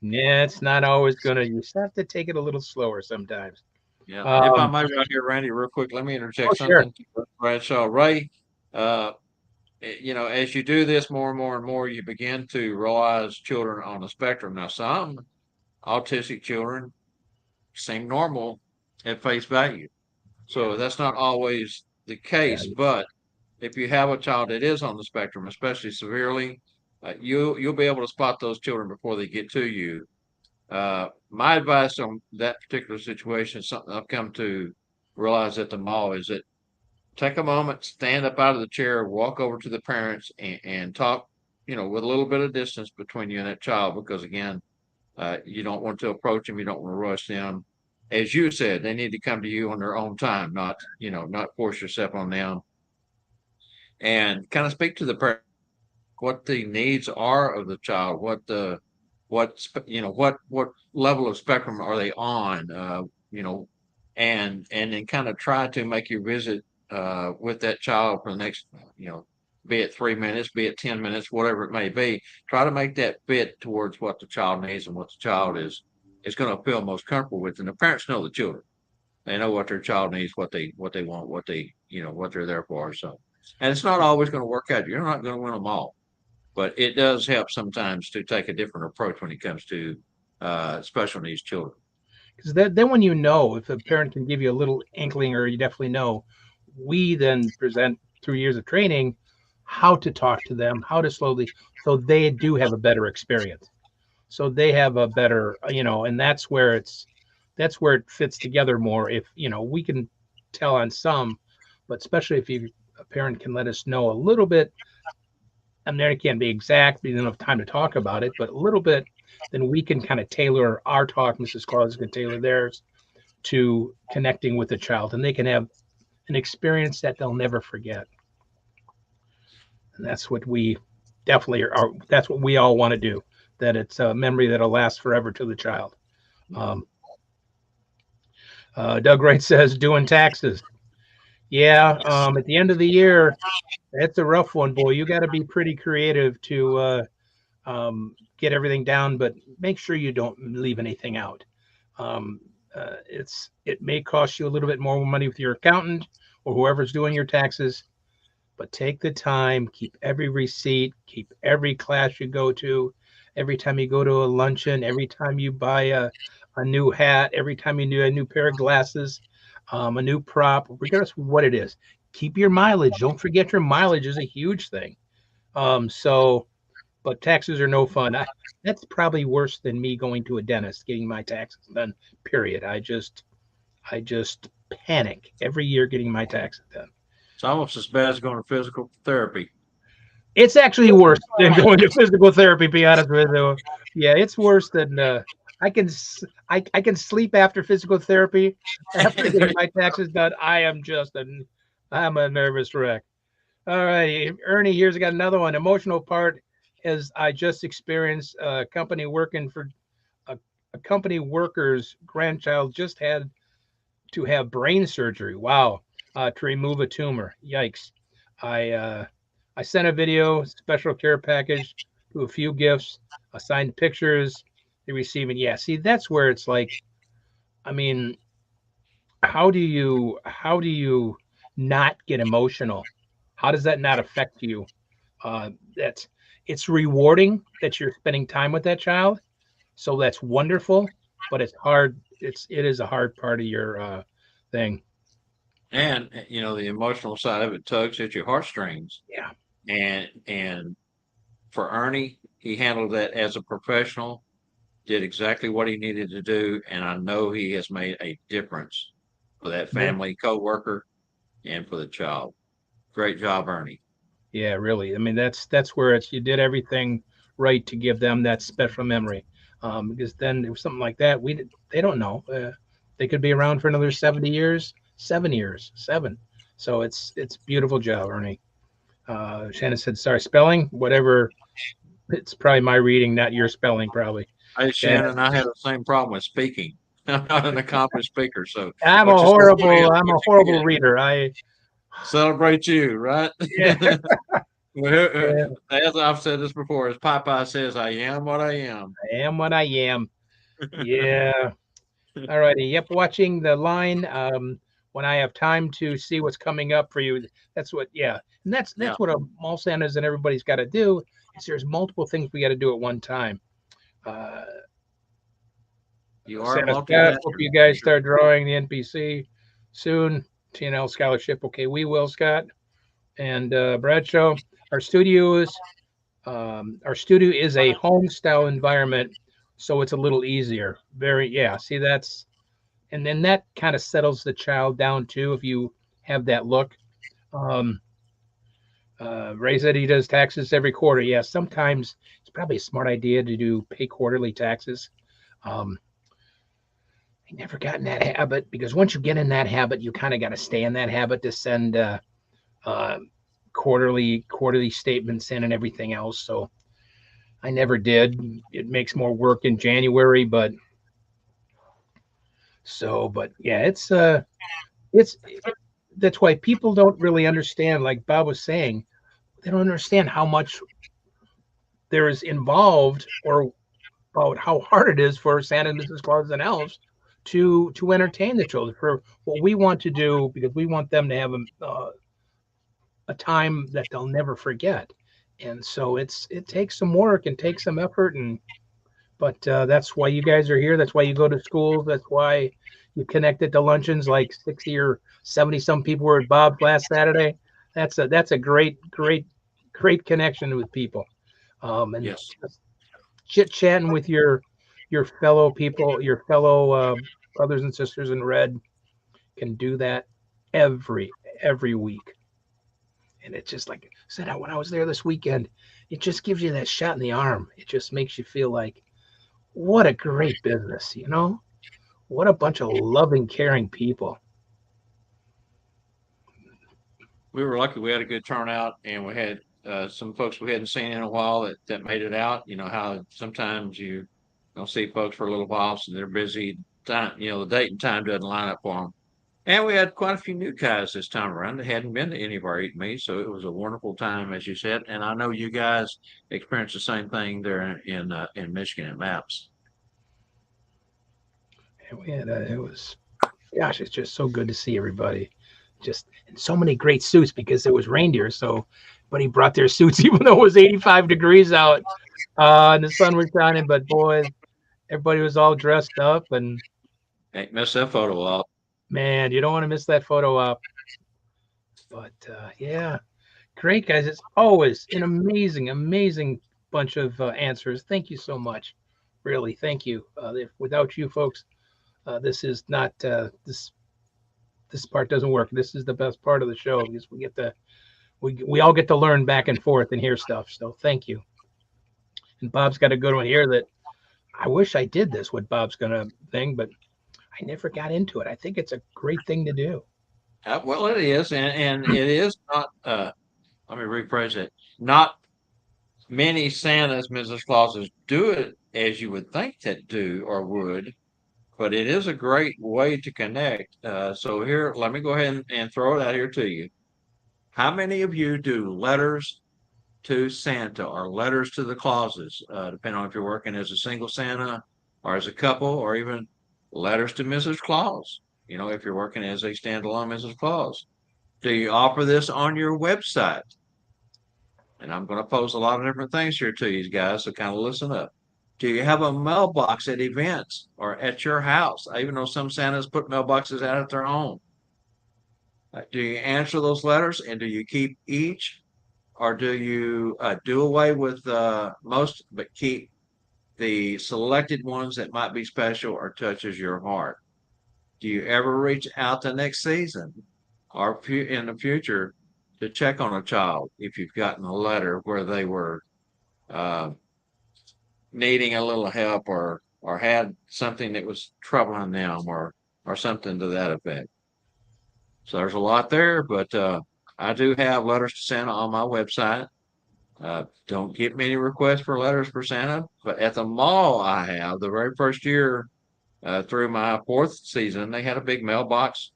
Yeah, it's not always going to. You just have to take it a little slower sometimes. Yeah. If I Um, might right here, Randy, real quick, let me oh, interject sure. something. Bradshaw Ray, uh, as you do this more and more and more, you begin to realize children on the spectrum. Now, some autistic children seem normal at face value. Yeah, So that's not always the yeah, case. But if you have a child that is on the spectrum, especially severely, you'll be able to spot those children before they get to you. My advice on that particular situation, something I've come to realize at the mall, is that take a moment, stand up out of the chair, walk over to the parents, and talk, with a little bit of distance between you and that child, because again, you don't want to approach them, you don't want to rush them. As you said, they need to come to you on their own time, not force yourself on them, and kind of speak to the parent what the needs are of the child, what level of spectrum are they on, you know, and then kind of try to make your visit with that child for the next, be it 3 minutes, be it 10 minutes, whatever it may be. Try to make that fit towards what the child needs and what the child is going to feel most comfortable with. And the parents know the children; they know what their child needs, what they want, what they're there for. So, and it's not always going to work out. You're not going to win them all, but it does help sometimes to take a different approach when it comes to special needs children. because then when if a parent can give you a little inkling, or you definitely know, we then present through years of training how to talk to them, how to slowly, so they do have a better experience. So they have a better, and that's where it fits together more. If we can tell on some, but especially if a parent can let us know a little bit. I mean, it can't be exact, we don't have time to talk about it, but a little bit, then we can kind of tailor our talk. Mrs. Claus can tailor theirs to connecting with the child, and they can have an experience that they'll never forget. And that's what we definitely are. That's what we all want to do. That it's a memory that'll last forever to the child. Um, Doug Wright says, doing taxes. Yeah, at the end of the year, it's a rough one, boy. You got to be pretty creative to get everything down, but make sure you don't leave anything out. Um, it may cost you a little bit more money with your accountant or whoever's doing your taxes, but take the time, keep every receipt, keep every class you go to, every time you go to a luncheon, every time you buy a new hat, every time you do a new pair of glasses, a new prop, regardless of what it is. Keep your mileage. Don't forget your mileage is a huge thing. So, but taxes are no fun. That's probably worse than me going to a dentist getting my taxes done. Period. I just panic every year getting my taxes done. It's almost as bad as going to physical therapy. It's actually worse than going to physical therapy. Be honest with you. Yeah, it's worse than I can sleep after physical therapy. After getting my taxes done, I'm a nervous wreck. All right, Ernie. Here's got another one. Emotional part is I just experienced a company working for a company worker's grandchild just had to have brain surgery. Wow, to remove a tumor. Yikes. I I sent a video, special care package to a few gifts, signed pictures. They receive it. Yeah, see, that's where it's like, I mean, how do you not get emotional? How does that not affect you? That's it's rewarding that you're spending time with that child, so that's wonderful. But it's hard. It is a hard part of your thing. And the emotional side of it tugs at your heartstrings. Yeah, And for Ernie, he handled that as a professional, did exactly what he needed to do, and I know he has made a difference for that yeah, family coworker and for the child. Great job, Ernie. yeah. Really, I mean, that's where it's you did everything right to give them that special memory. Because then if something like that, they don't know. They could be around for another 70 years, 7 years, seven. So it's beautiful job, Ernie. Shannon said, "Sorry, spelling, whatever." It's probably my reading, not your spelling, probably. Hey, Yeah, Shannon, I had the same problem with speaking. I'm not an accomplished speaker, so I'm a what you see is horrible, I'm what a you horrible get. reader. I Celebrate you, right? Yeah, Well, yeah, as I've said this before, as Popeye says, I am what I am. I am what I am. Yeah. All righty. Yep. Watching the line. When I have time to see what's coming up for you. That's what. Yeah. And that's Yeah, what a mall Santa's and everybody's got to do. Is there's multiple things we got to do at one time. Uh, you are a Santa Scott. Hope multitasker you for guys sure. start drawing the NPC soon. TNL scholarship. Okay, we will, Scott and Bradshaw. Our studio is a home style environment, so it's a little easier. Very, yeah. See, and then that kind of settles the child down too if you have that look. Um, Ray said he does taxes every quarter. Yeah, sometimes it's probably a smart idea to do pay quarterly taxes. Um, I never got in that habit because once you get in that habit, you kind of got to stay in that habit to send uh, quarterly statements in and everything else. So I never did. It makes more work in January, but yeah, it's that's why people don't really understand. Like Bob was saying, they don't understand how much there is involved or about how hard it is for Santa and Mrs. Claus and elves to entertain the children for what we want to do because we want them to have a time that they'll never forget. And so it takes some work and takes some effort and but that's why you guys are here. That's why you go to schools. That's why you connect it to luncheons. Like 60 or 70 some people were at Bob's last Saturday. That's a great connection with people. And Yes. just chit chatting with your fellow people, your fellow brothers and sisters in red can do that every week. And it's just like I said when I was there this weekend, it just gives you that shot in the arm. It just makes you feel like what a great business, you know? What a bunch of loving, caring people. We were lucky we had a good turnout and we had some folks we hadn't seen in a while that made it out. You know how sometimes you don't see folks for a little while, so they're busy. Time, the date and time doesn't line up for them. And we had quite a few new guys this time around that hadn't been to any of our eat meets, so it was a wonderful time, as you said. And I know you guys experienced the same thing there in Michigan at Maps. And we had it was gosh, it's just so good to see everybody. just and so many great suits because it was reindeer. So, but he brought their suits even though it was 85 degrees out and the sun was shining. But boy, everybody was all dressed up, and Ain't miss that photo op. man, you don't want to miss that photo op. But yeah, great guys. It's always an amazing, amazing bunch of answers. Thank you so much. Really, thank you. Without you folks, this is not this part doesn't work. This is the best part of the show because we all get to learn back and forth and hear stuff. So thank you. And Bob's got a good one here that I wish I did this. What Bob's gonna thing, but I never got into it. I think it's a great thing to do. Well, it is, and it is not. Let me rephrase it. Not many Santas, Mrs. Clauses do it as you would think that do or would, but it is a great way to connect. So here, let me go ahead and throw it out here to you. How many of you do letters to Santa or letters to the Clauses, depending on if you're working as a single Santa or as a couple, or even letters to Mrs. Claus? You know, if you're working as a standalone Mrs. Claus, do you offer this on your website? And I'm going to pose a lot of different things here to you guys, so kind of listen up. Do you have a mailbox at events or at your house? Even though some Santas put mailboxes out at their home. Do you answer those letters, and do you keep each, or do you do away with most but keep the selected ones that might be special or touches your heart? Do you ever reach out the next season or in the future to check on a child if you've gotten a letter where they were uh, needing a little help or had something that was troubling them or something to that effect? So there's a lot there, but I do have letters to Santa on my website. Don't get many requests for letters for Santa, but at the mall I have the very first year through my fourth season, they had a big mailbox,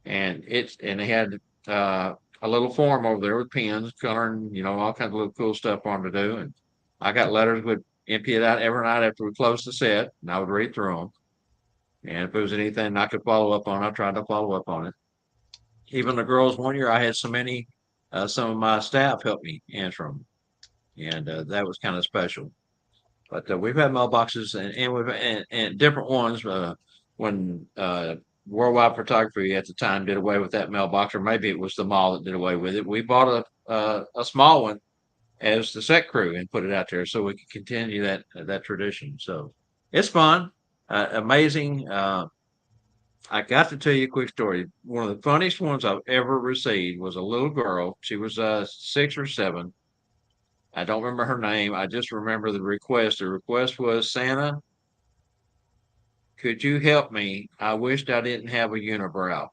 and they had a little form over there with pens, coloring, all kinds of little cool stuff for them to do. And I got letters, would empty it out every night after we closed the set, and I would read through them. And if there was anything I could follow up on, I tried to follow up on it. Even the girls, one year I had so many, some of my staff helped me answer them, and that was kind of special. But we've had mailboxes and we've and different ones. When Worldwide Photography at the time did away with that mailbox, or maybe it was the mall that did away with it. We bought a small one as the set crew and put it out there so we could continue that tradition. So it's fun, amazing. I got to tell you a quick story. One of the funniest ones I've ever received was a little girl. She was 6 or 7. I don't remember her name. I just remember the request. The request was, Santa, could you help me? I wished I didn't have a unibrow.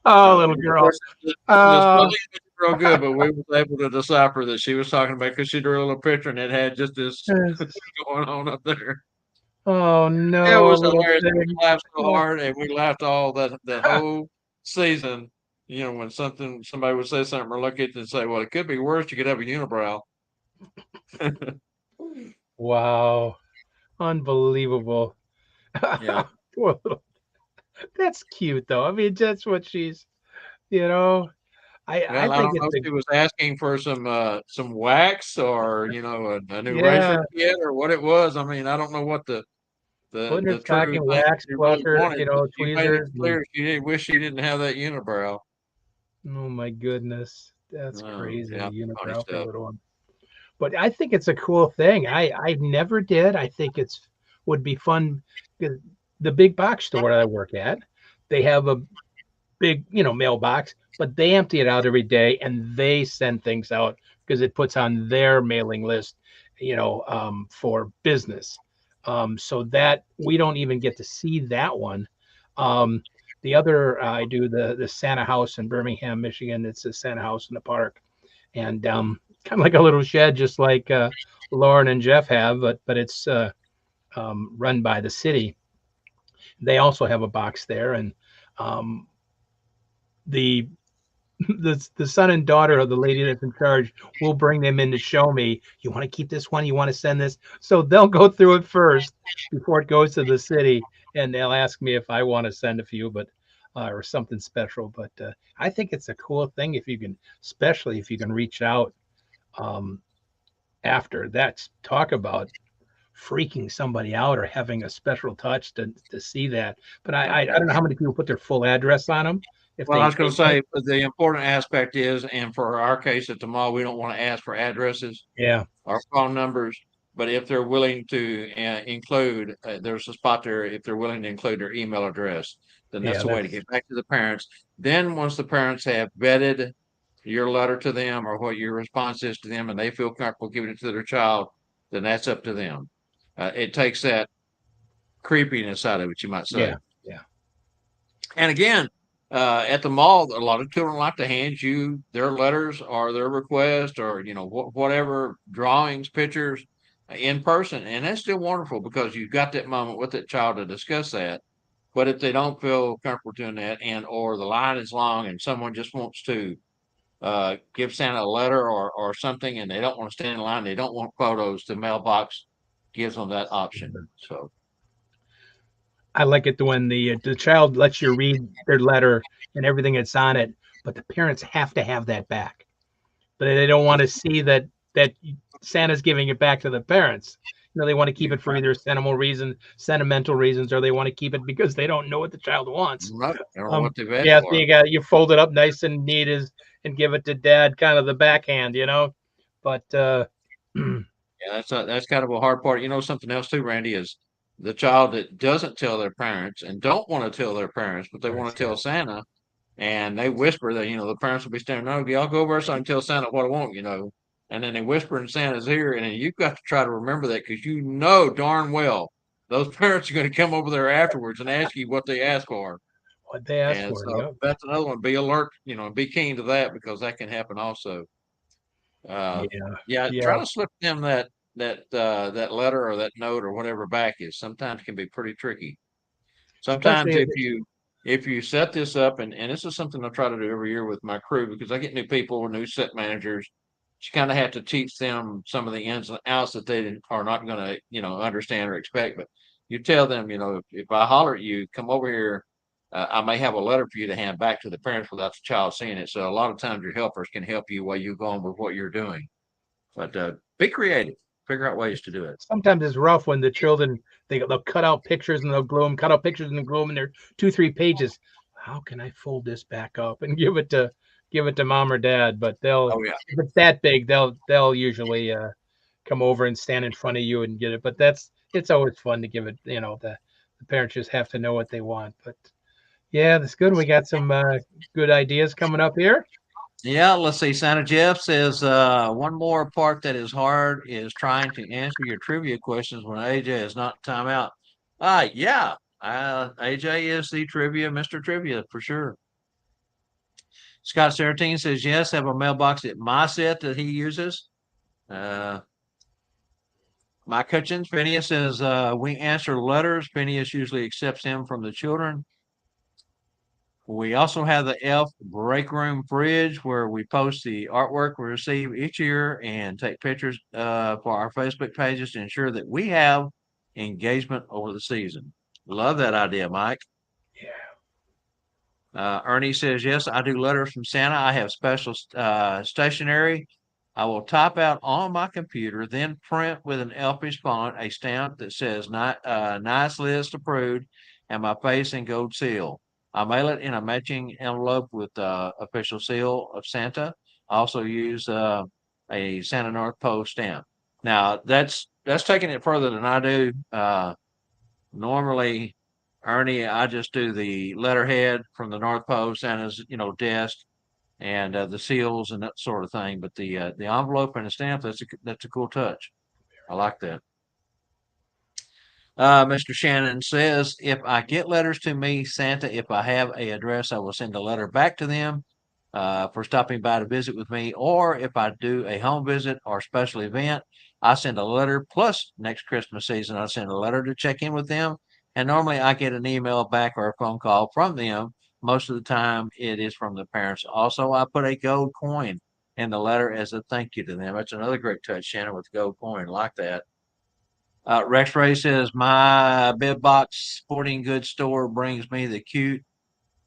Oh, So, little of girl. course, the Uh, spelling was real good, but we was able to decipher that she was talking about because she drew a little picture and it had just this going on up there. oh It no, was little hilarious. We thing. laughed so hard, and we laughed all that whole season. When somebody would say something or look at it and say, "Well, it could be worse. You could have a unibrow." Wow, unbelievable. Yeah. Poor little. That's cute though. I mean, that's what she's. You know, I Well, I think don't know it's if a she was asking for some wax or a new razor yeah. kit or what it was. I mean, I don't know what Put in her the true stocking, thing wax she really plucker, wanted, but she made it tweezers. And, clear she didn't wish she didn't have that unibrow. oh my goodness, that's crazy. Yeah, A funny unibrow for a stuff. little one. But I think it's a cool thing. I never did. I think it's would be fun. 'Cause the big box store I work at, they have a big, mailbox, but they empty it out every day and they send things out because it puts on their mailing list, for business. So that we don't even get to see that one. Um, the other, I do the Santa House in Birmingham, Michigan. It's a Santa House in the park, and kind of like a little shed, just like Lauren and Jeff have, but it's run by the city. They also have a box there, and um, the the son and daughter of the lady that's in charge will bring them in to show me. You want to keep this one? You want to send this? So they'll go through it first before it goes to the city, and they'll ask me if I want to send a few, but or something special. But I think it's a cool thing if you can, especially if you can reach out um, after. That's talk about freaking somebody out or having a special touch to see that. But I don't know how many people put their full address on them. If Well, I they was going to say the important aspect is, and for our case at the mall, we don't want to ask for addresses yeah, or phone numbers. But if they're willing to include, there's a spot there. If they're willing to include their email address, then that's yeah, the way to that's get back to the parents. Then once the parents have vetted your letter to them or what your response is to them, and they feel comfortable giving it to their child, then that's up to them. It takes that creepiness out of it, you might yeah, say. yeah. And again, at the mall, a lot of children like to hand you their letters or their request or whatever drawings, pictures in person, and that's still wonderful because you've got that moment with that child to discuss that. But if they don't feel comfortable doing that, and or the line is long, and someone just wants to give Santa a letter or something, and they don't want to stand in line, they don't want photos, the mailbox gives them that option. So I like it when the child lets you read their letter and everything that's on it, but the parents have to have that back. But they don't want to see that Santa's giving it back to the parents. They want to keep you're it for either sentimental reasons, or they want to keep it because they don't know what the child wants. right. I don't know what they've asked Yeah, so for. you fold it up nice and neat as and give it to dad, kind of the backhand. But Yeah, that's kind of a hard part. Something else too, Randy, is the child that doesn't tell their parents and don't want to tell their parents, but they want to yeah, tell Santa, and they whisper that the parents will be standing. No, y'all go over there and tell Santa what I want. And then they whisper in Santa's ear, and then you've got to try to remember that because you know darn well those parents are going to come over there afterwards and ask you what they asked for. what they asked And for, so yep. that's another one. Be alert, be keen to that because that can happen also. Uh, Yeah, yeah, yeah. trying to slip them that letter or that note or whatever back is sometimes can be pretty tricky. Sometimes Especially if if you set this up, and this is something I try to do every year with my crew because I get new people, new set managers. You kind of have to teach them some of the ins and outs that they are not going to, understand or expect. But you tell them, if I holler at you, come over here. I may have a letter for you to hand back to the parents without the child seeing it. So a lot of times your helpers can help you while you're going with what you're doing. But be creative, figure out ways to do it. sometimes it's rough when the children they'll cut out pictures and they'll glue them, cut out pictures and they'll glue them, and they're 2-3 pages. How can I fold this back up and give it to mom or dad? But they'll Oh yeah. if it's that big, they'll usually come over and stand in front of you and get it. But it's always fun to give it. The parents just have to know what they want. But yeah, that's good. We got some good ideas coming up here. Yeah, let's see. Santa Jeff says one more part that is hard is trying to answer your trivia questions when AJ is not in timeout. Yeah. AJ is the Mr. Trivia for sure. Scott Sertine says yes, have a mailbox at my set that he uses. Uh, Mike Hutchins, Phineas says we answer letters. Phineas usually accepts them from the children. We also have the F break room fridge where we post the artwork we receive each year and take pictures for our Facebook pages to ensure that we have engagement over the season. Love that idea, Mike. Yeah. Ernie says, yes, I do letters from Santa. I have special stationery. I will type out on my computer, then print with an elfish font a stamp that says nice list approved and my face and gold seal. I mail it in a matching envelope with official seal of Santa. I also use a Santa North Pole stamp. Now that's taking it further than I do. Normally, Ernie, I just do the letterhead from the North Pole, Santa's, desk, and the seals and that sort of thing. But the envelope and the stamp, that's a cool touch. I like that. Mr. Shannon says, if I get letters to me, Santa, if I have a address, I will send a letter back to them for stopping by to visit with me. Or if I do a home visit or special event, I send a letter. Plus, next Christmas season, I send a letter to check in with them. And normally I get an email back or a phone call from them Most of the time, it is from the parents. Also, I put a gold coin in the letter as a thank you to them. That's another great touch, Shannon, with gold coin like that. Rex Ray says, my big box sporting goods store brings me the cute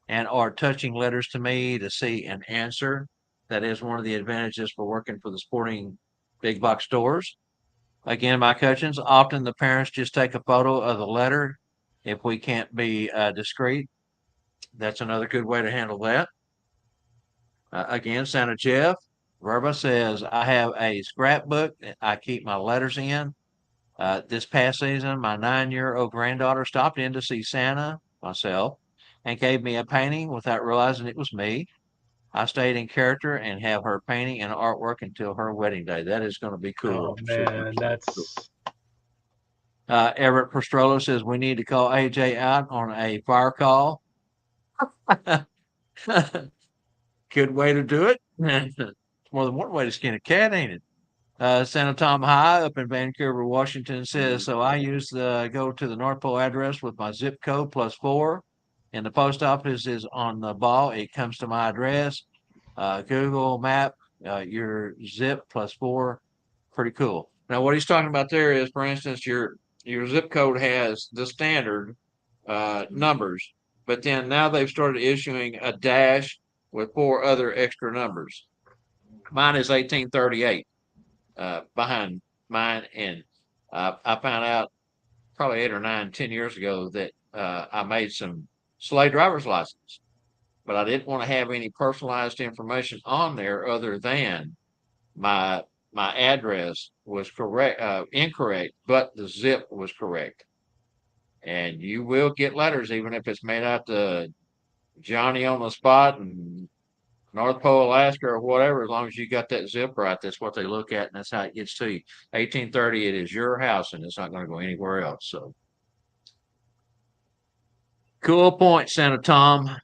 and are touching letters to me to see and answer. That is one of the advantages for working for the sporting big box stores. Again, my cousins, often the parents just take a photo of the letter if we can't be discreet. That's another good way to handle that. Again, Santa Jeff, Verba says, I have a scrapbook that I keep my letters in. This past season, my 9-year-old granddaughter stopped in to see Santa, myself, and gave me a painting without realizing it was me. I stayed in character and have her painting and artwork until her wedding day. That is going to be cool. Oh man, that's Everett Prostrolo says we need to call AJ out on a fire call. Good way to do it. More than one way to skin a cat, ain't it? Santa Tom High up in Vancouver, Washington says, so I go to the North Pole address with my zip code +4, and the post office is on the ball. It comes to my address. Google Map, your zip +4. Pretty cool. Now, what he's talking about there is, for instance, your zip code has the standard numbers, but then now they've started issuing a dash with 4 other extra numbers. Mine is 1838 behind mine, and I found out probably 8 or 9, 10 years ago that I made some sleigh driver's license, but I didn't want to have any personalized information on there other than my address was incorrect, but the zip was correct. And you will get letters, even if it's made out to Johnny on the spot and North Pole, Alaska, or whatever, as long as you got that zip right, that's what they look at, and that's how it gets to you. 1830, it is your house, and it's not going to go anywhere else. So, cool point, Santa Tom.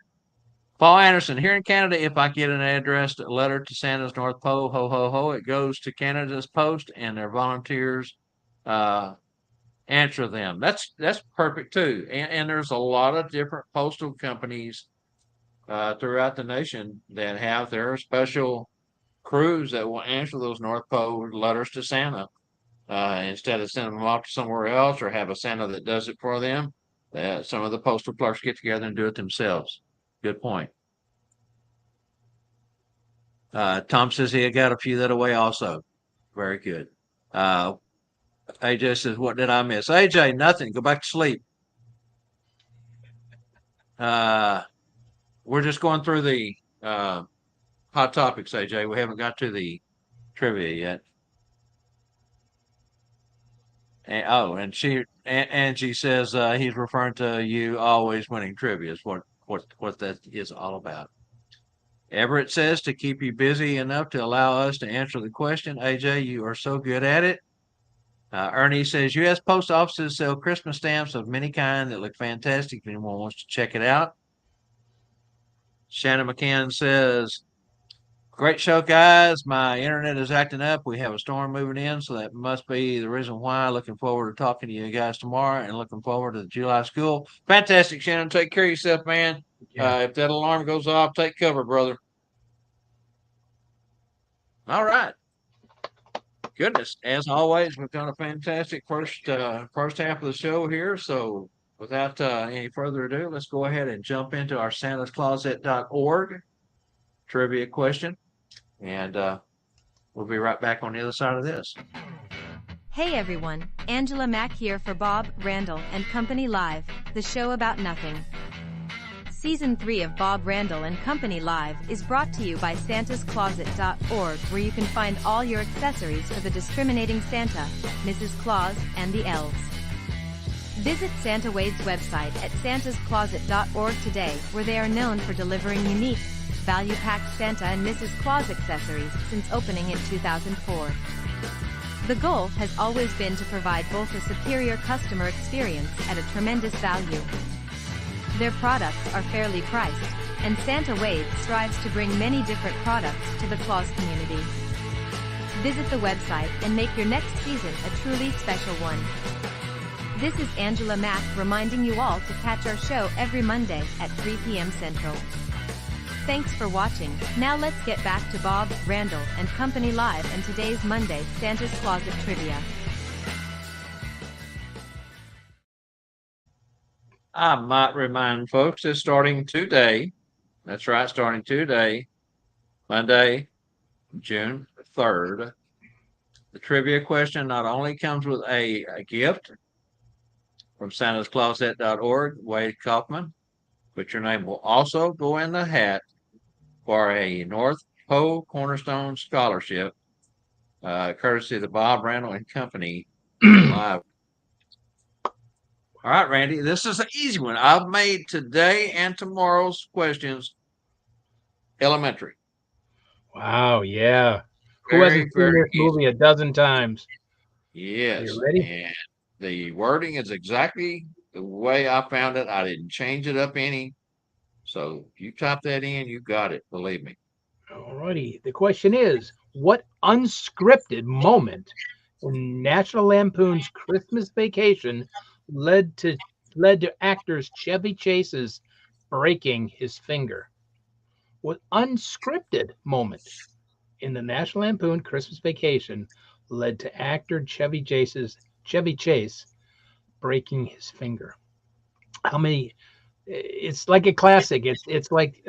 Paul Anderson, here in Canada, if I get an addressed letter to Santa's North Pole, ho, ho, ho, it goes to Canada's Post, and their volunteers answer them. That's perfect, too. And there's a lot of different postal companies throughout the nation that have their special crews that will answer those North Pole letters to Santa. Instead of sending them off to somewhere else or have a Santa that does it for them, some of the postal clerks get together and do it themselves. Good point. Tom says he got a few that away also. Very good. AJ says, what did I miss? AJ, nothing. Go back to sleep. We're just going through the hot topics, AJ. We haven't got to the trivia yet. And Angie says he's referring to you always winning trivia is what that is all about. Everett says to keep you busy enough to allow us to answer the question. AJ, you are so good at it. Ernie says U.S. post offices sell Christmas stamps of many kinds that look fantastic if anyone wants to check it out. Shannon McCann says, great show, guys. My internet is acting up. We have a storm moving in, so that must be the reason why. Looking forward to talking to you guys tomorrow and looking forward to the July school. Fantastic, Shannon. Take care of yourself, man. Yeah. If that alarm goes off, take cover, brother. All right. Goodness, as always, we've done a fantastic first half of the show here. So without any further ado, let's go ahead and jump into our santascloset.org trivia question. And we'll be right back on the other side of this. Hey everyone, Angela Mack here for Bob, Randyl, and Company Live, the show about nothing. Season 3 of Bob, Randyl, and Company Live is brought to you by santascloset.org, where you can find all your accessories for the discriminating Santa, Mrs. Claus, and the elves. Visit Santa Wade's website at santascloset.org today, where they are known for delivering unique, value-packed Santa and Mrs. Claus accessories since opening in 2004. The goal has always been to provide both a superior customer experience at a tremendous value. Their products are fairly priced, and Santa Wade strives to bring many different products to the Claus community. Visit the website and make your next season a truly special one. This is Angela Mack reminding you all to catch our show every Monday at 3 p.m. Central. Thanks for watching. Now let's get back to Bob, Randyl, and Company Live and today's Monday Santa's Closet Trivia. I might remind folks it's starting today. That's right, starting today, Monday, June 3rd. The trivia question not only comes with a gift from santascloset.org, Wade Kaufman, but your name will also go in the hat for a North Pole Cornerstone Scholarship, courtesy of the Bob Randyl and Company Live. All right, Randy, this is an easy one. I've made today and tomorrow's questions elementary. Wow, yeah. Who Very, hasn't seen very this easy. movie a dozen times? Yes. Are you ready? And the wording is exactly the way I found it. I didn't change it up any. So if you type that in, you got it. Believe me. All righty. The question is, what unscripted moment in National Lampoon's Christmas Vacation led to actors Chevy Chase's breaking his finger? What unscripted moment in the National Lampoon Christmas Vacation led to actor Chevy Chase breaking his finger? How many? It's like a classic. It's like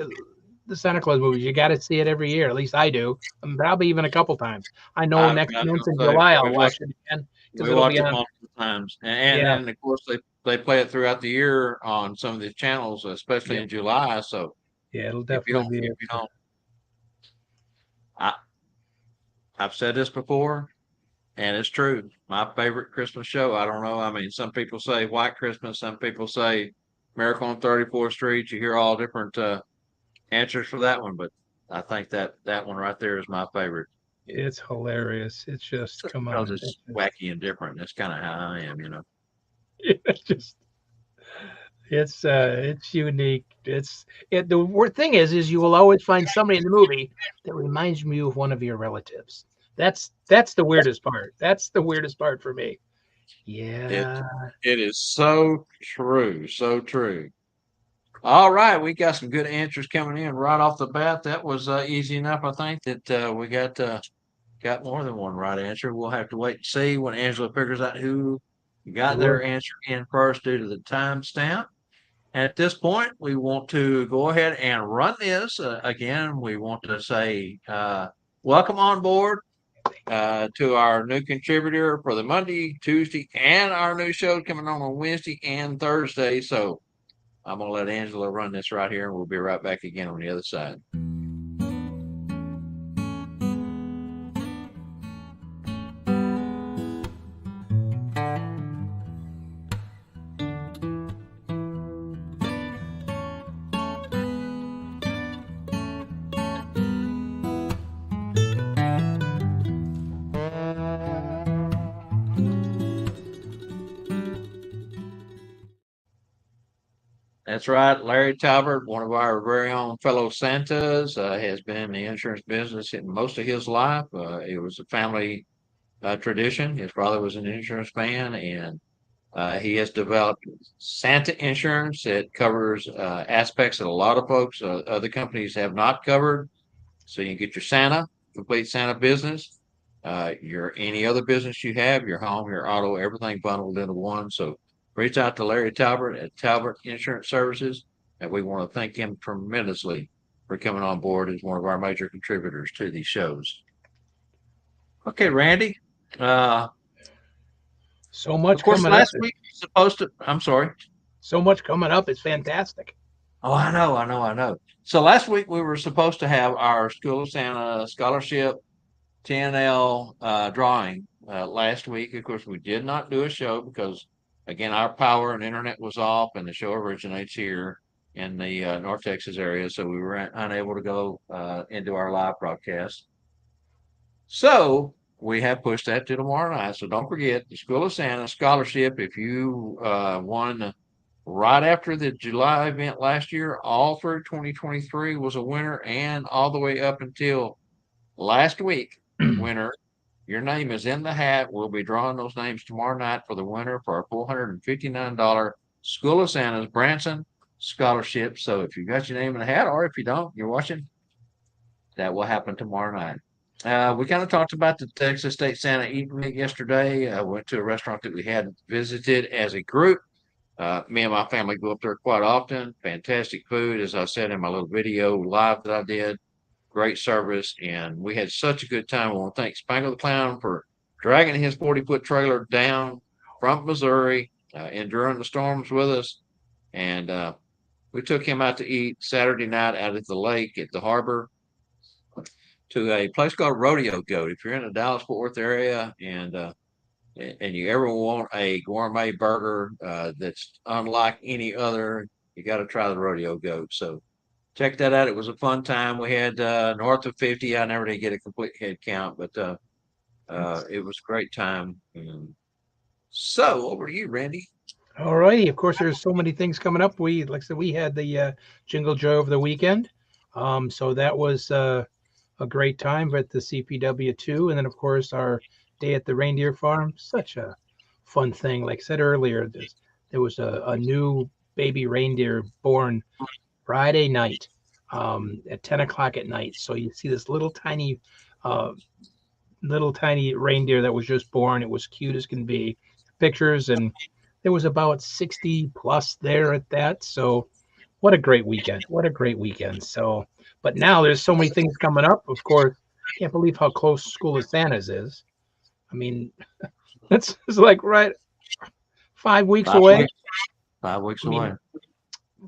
the Santa Claus movies. You got to see it every year. At least I do. Probably even a couple times. I know I next was month in gonna say, July I'll watch it again because we it'll watch be it on. multiple times. And Yeah, then, of course, they play it throughout the year on some of the channels, especially yeah, in July. So yeah. It'll if you definitely be. don't, I, I've said this before, and it's true. My favorite Christmas show. I don't know. I mean, some people say White Christmas. Some people say Miracle on 34th Street. You hear all different answers for that one, but I think that one right there is my favorite. It's hilarious. It's just Just come because on. it's wacky and different. That's kind of how I am, you know. It's just it's unique. The thing is you will always find somebody in the movie that reminds you of one of your relatives. That's the weirdest part. That's the weirdest part for me. It Yeah. it is so true, so true. All right, we got some good answers coming in right off the bat. That was easy enough. I think that we got more than one right answer. We'll have to wait and see when Angela figures out who got their answer in first due to the timestamp. At this point, we want to go ahead and run this. Again, we want to say welcome on board to our new contributor for the Monday, Tuesday, and our new show coming on Wednesday and Thursday. So I'm going to let Angela run this right here, and we'll be right back again on the other side. That's right. Larry Talbert, one of our very own fellow Santas, has been in the insurance business in most of his life. It was a family tradition. His father was an insurance man, and he has developed Santa insurance. It covers aspects that a lot of folks, other companies have not covered. So you can get your Santa, complete Santa business, your any other business you have, your home, your auto, everything bundled into one. So reach out to Larry Talbert at Talbert Insurance Services, and we want to thank him tremendously for coming on board as one of our major contributors to these shows. Okay, Randy. So much Of course, coming up. last week we were supposed to. I'm sorry. So much coming up. It's fantastic. Oh, I know. So last week we were supposed to have our School of Santa Scholarship 10L drawing last week. Of course, we did not do a show because, again, our power and internet was off, and the show originates here in the North Texas area, so we were unable to go into our live broadcast. So we have pushed that to tomorrow night. So don't forget the School of Santa Scholarship. If you won right after the July event last year, all through 2023 was a winner, and all the way up until last week, winner, Your name is in the hat. We'll be drawing those names tomorrow night for the winner for our $459 School of Santa's Branson scholarship. So if you got your name in the hat, or if you don't, you're watching, that will happen tomorrow night. We kind of talked about the Texas State Santa evening yesterday. I went to a restaurant that we had visited as a group. Me and my family go up there quite often. Fantastic food, as I said in my little video live that I did. Great service, and we had such a good time. I want to thank Spangle the Clown for dragging his 40-foot trailer down from Missouri, enduring the storms with us. And we took him out to eat Saturday night out at the lake at the harbor to a place called Rodeo Goat. If you're in the Dallas-Fort Worth area and you ever want a gourmet burger that's unlike any other, you got to try the Rodeo Goat. So check that out. It was a fun time. We had north of 50. I never did get a complete head count, but it was a great time. And so over to you, Randy. All righty. Of course, there's so many things coming up. Like I said, we had the Jingle Joy over the weekend. So that was a great time at the CPW too. And then, of course, our day at the reindeer farm. Such a fun thing. Like I said earlier, there was a new baby reindeer born Friday night at 10 o'clock at night. So you see this little tiny reindeer that was just born. It was cute as can be. Pictures, and there was about 60 plus there at that. So what a great weekend. What a great weekend. So, but now there's so many things coming up. Of course, can't believe how close School of Santa's is. I mean, it's like right 5 weeks away. 5 weeks away.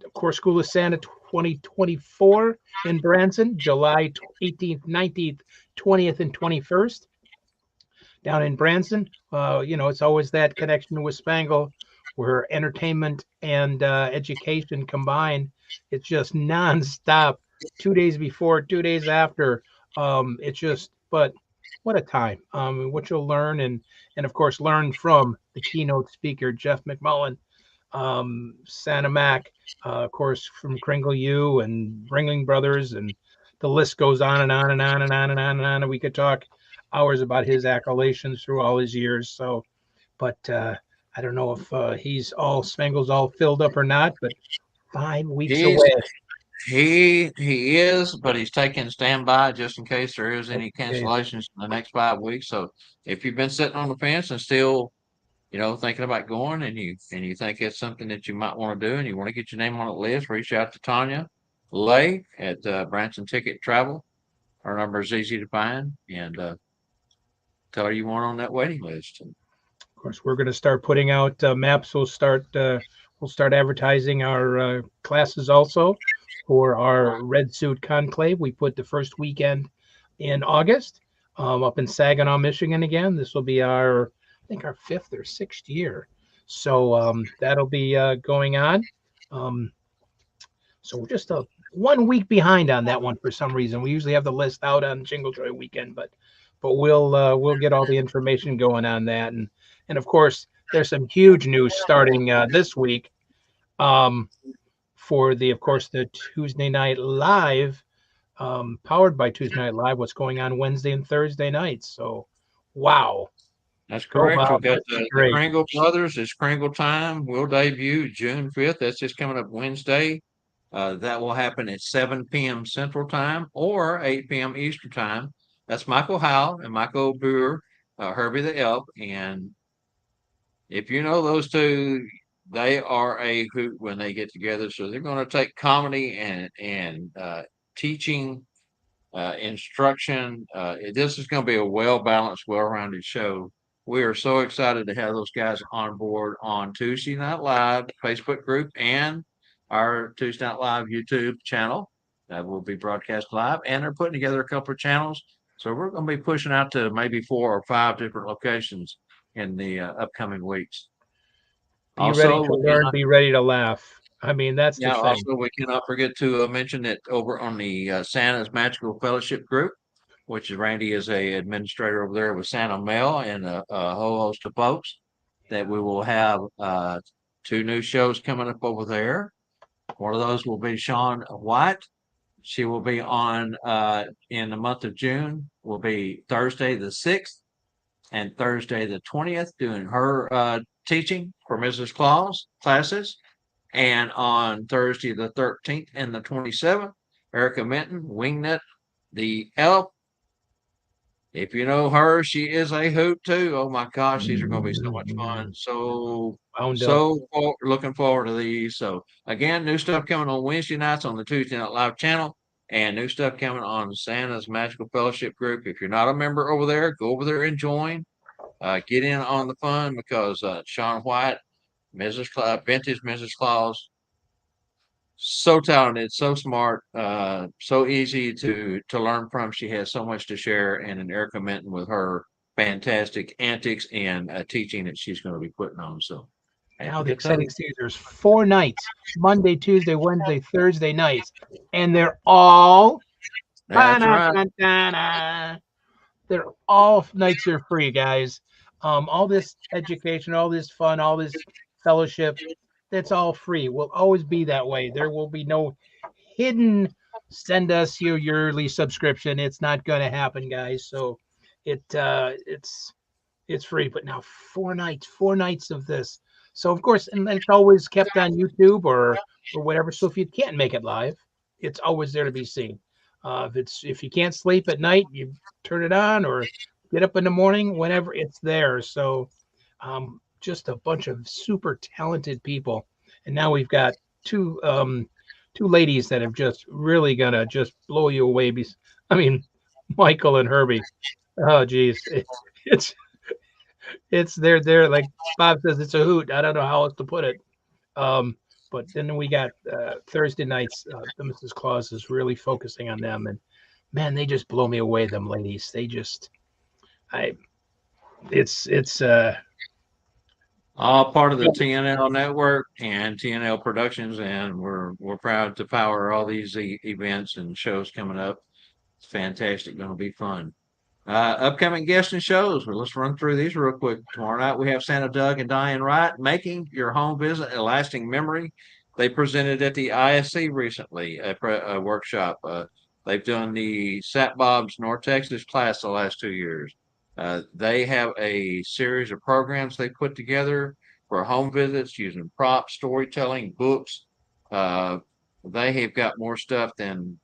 Of course, School of Santa 2024 in Branson, July 18th, 19th, 20th, and 21st. Down in Branson, it's always that connection with Spangle where entertainment and education combined. It's just nonstop. 2 days before, 2 days after. But what a time. What you'll learn and of course learn from the keynote speaker, Jeff McMullen, Santa Mac, of course, from Kringle U and Ringling Brothers, and the list goes on and on and on and on and on and on. And we could talk hours about his accolades through all his years. So, but I don't know if Spangle's all filled up or not, but 5 weeks away. He is, but he's taking standby just in case there is any cancellations in the next 5 weeks. So if you've been sitting on the fence and still, thinking about going, and you think it's something that you might want to do, and you want to get your name on the list, reach out to Tanya Lay at Branson Ticket Travel. Her number is easy to find, and tell her you want on that waiting list. Of course, we're going to start putting out maps. We'll start advertising our classes also for our Red Suit Conclave. We put the first weekend in August up in Saginaw, Michigan again. This will be our 5th or 6th year. So that'll be going on. So we're just 1 week behind on that one for some reason. We usually have the list out on Jingle Joy weekend, but we'll get all the information going on that. And of course, there's some huge news starting this week for the Tuesday Night Live, powered by Tuesday Night Live. What's going on Wednesday and Thursday nights? So, wow. That's correct. We've got the Kringle Brothers. It's Kringle time. We'll debut June 5th. That's just coming up Wednesday. That will happen at 7 p.m. Central Time or 8 p.m. Eastern Time. That's Michael Howell and Michael Boer, Herbie the Elf. And if you know those two, they are a hoot when they get together. So they're going to take comedy and teaching, instruction. This is going to be a well-balanced, well-rounded show. We are so excited to have those guys on board on Tuesday Night Live Facebook group and our Tuesday Night Live YouTube channel that will be broadcast live. And they're putting together a couple of channels. So we're going to be pushing out to maybe 4 or 5 different locations in the upcoming weeks. Be ready to learn, be ready to laugh. I mean, that's the thing. Also, we cannot forget to mention that over on the Santa's Magical Fellowship group, which is Randy is a administrator over there with Santa Mail and a whole host of folks, that we will have 2 new shows coming up over there. One of those will be Shawn White. She will be on in the month of June, will be Thursday the 6th and Thursday the 20th doing her teaching for Mrs. Claus classes. And on Thursday the 13th and the 27th, Erica Minton, Wingnut, the elf. If you know her, she is a hoot too. Oh my gosh, these are going to be so much fun. Wound up. Looking forward to these. So again, new stuff coming on Wednesday nights on the Tuesday Night Live channel, and new stuff coming on Santa's Magical Fellowship group. If you're not a member over there, go over there and join. Get in on the fun because Sean White, vintage Mrs. Claus, so talented, so smart, so easy to learn from. She has so much to share, and an Erica Minton with her fantastic antics and teaching that she's going to be putting on. So now the exciting thing, there's 4 nights: Monday, Tuesday, Wednesday, Thursday nights, and they're all that's right. They're all nights are free, guys. All this education, all this fun, all this fellowship, that's all free. Will always be that way. There will be no hidden send us your yearly subscription. It's not going to happen, guys. So it's free. But now 4 nights of this. So of course, and it's always kept on YouTube or whatever. So if you can't make it live, it's always there to be seen. If you can't sleep at night, you turn it on or get up in the morning, whenever it's there. So just a bunch of super talented people. And now we've got two ladies that have just really gonna just blow you away. I mean, Michael and Herbie. Oh geez, it's they're like Bob says, it's a hoot. I don't know how else to put it. But then we got Thursday nights. The Mrs. Claus is really focusing on them, and man, they just blow me away. Them ladies, it's all part of the TNL network and TNL Productions, and we're proud to power all these events and shows coming up. It's fantastic, going to be fun. Upcoming guests and shows. Well, let's run through these real quick. Tomorrow night we have Santa Doug and Diane Wright making your home visit a lasting memory. They presented at the ISC recently, a workshop. They've done the Sat Bob's North Texas class the last 2 years. They have a series of programs they put together for home visits using props, storytelling, books. They have got more stuff than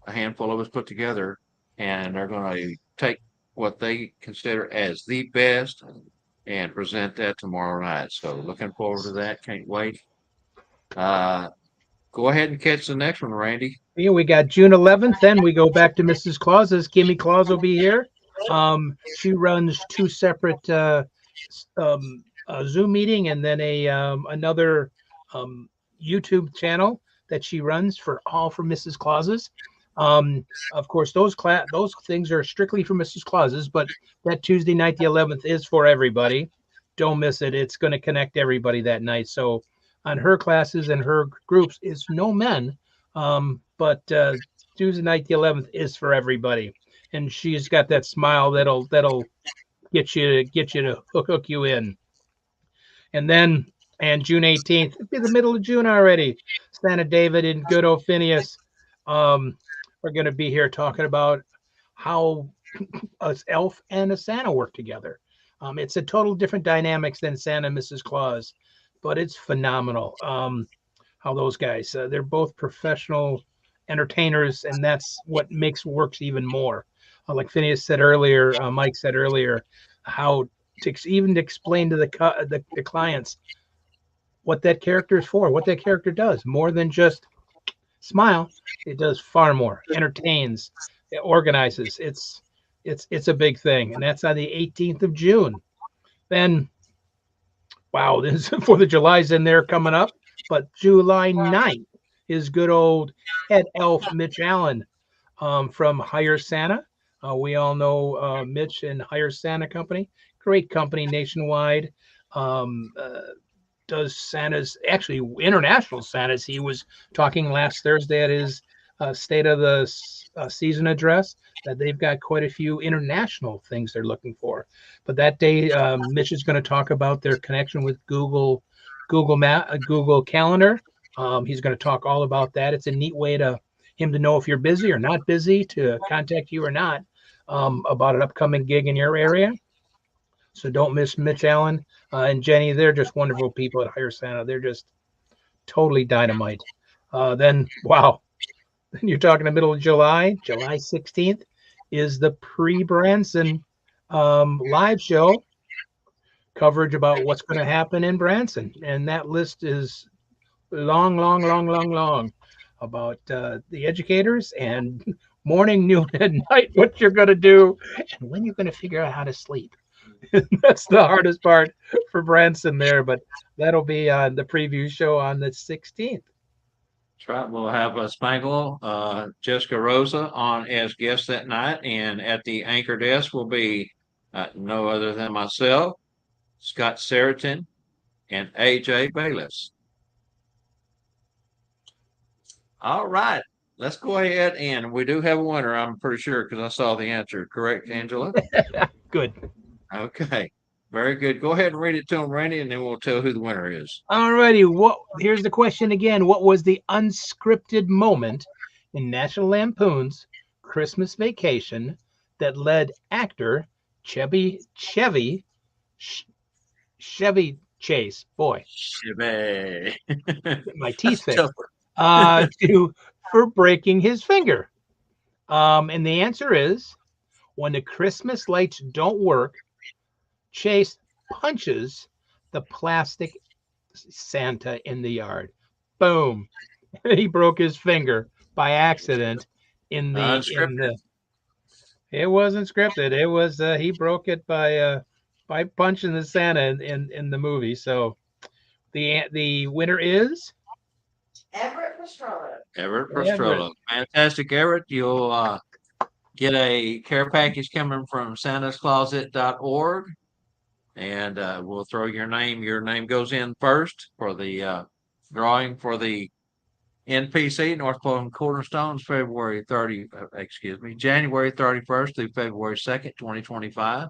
a handful of us put together, and they're going to take what they consider as the best and present that tomorrow night. So looking forward to that. Can't wait. Go ahead and catch the next one, Randy. Yeah, we got June 11th. Then we go back to Mrs. Claus's. Kimmy Claus will be here. She runs 2 separate Zoom meeting and then another YouTube channel that she runs for Mrs. Claus's. Of course, those things are strictly for Mrs. Claus's, but that Tuesday night, the 11th, is for everybody. Don't miss it. It's going to connect everybody that night. So on her classes and her groups is no men, but Tuesday night, the 11th, is for everybody. And she's got that smile that'll get you to hook you in. And then June 18th, it'll be the middle of June already. Santa David and good old Phineas. We're going to be here talking about how an elf and a Santa work together. It's a total different dynamics than Santa and Mrs. Claus, but it's phenomenal how those guys, they're both professional entertainers, and that's what works even more. Like Phineas said earlier, Mike said earlier, how to explain to the clients what that character is for, what that character does, more than just smile. It does far more. Entertains, it organizes. It's a big thing, and that's on the 18th of June. Then, wow, there's 4th of July's in there coming up, but July 9th is good old head elf Mitch Allen from Hire Santa. We all know Mitch and Hire Santa Company, great company nationwide. Does Santa's, actually international Santas. He was talking last Thursday at his State of the Season address that they've got quite a few international things they're looking for. But that day, Mitch is going to talk about their connection with Google Calendar. He's going to talk all about that. It's a neat way to him to know if you're busy or not busy, to contact you or not. about an upcoming gig in your area. So don't miss Mitch Allen and Jenny. They're just wonderful people at Hire Santa. They're just totally dynamite. Then, wow, you're talking the middle of July, July 16th is the pre-Branson live show coverage about what's going to happen in Branson. And that list is long, long, long, long, long about the educators and morning, noon, and night, what you're going to do and when you're going to figure out how to sleep. That's the hardest part for Branson there, but that'll be on the preview show on the 16th. That's right. We'll have Spangle, Jessica Rosa on as guests that night, and at the anchor desk will be no other than myself, Scott Seriton, and AJ Bayless. All right, let's go ahead, and we do have a winner. I'm pretty sure because I saw the answer. Correct, Angela? Good. Okay, very good. Go ahead and read it to them, Randy, and then we'll tell who the winner is. All righty. Here's the question again. What was the unscripted moment in National Lampoon's Christmas Vacation that led actor Chevy Chase, boy, Chevy. my teeth fixed, for breaking his finger? And the answer is when the Christmas lights don't work, Chase punches the plastic Santa in the yard. Boom. He broke his finger by accident in the it wasn't scripted. It was he broke it by punching the Santa in the movie. So the winner is Everett Pastrana. Everett Pastrana. Fantastic, Everett. You'll get a care package coming from santascloset.org, and we'll throw your name. Your name goes in first for the drawing for the NPC, North Pole Cornerstones, January 31st through February 2nd, 2025.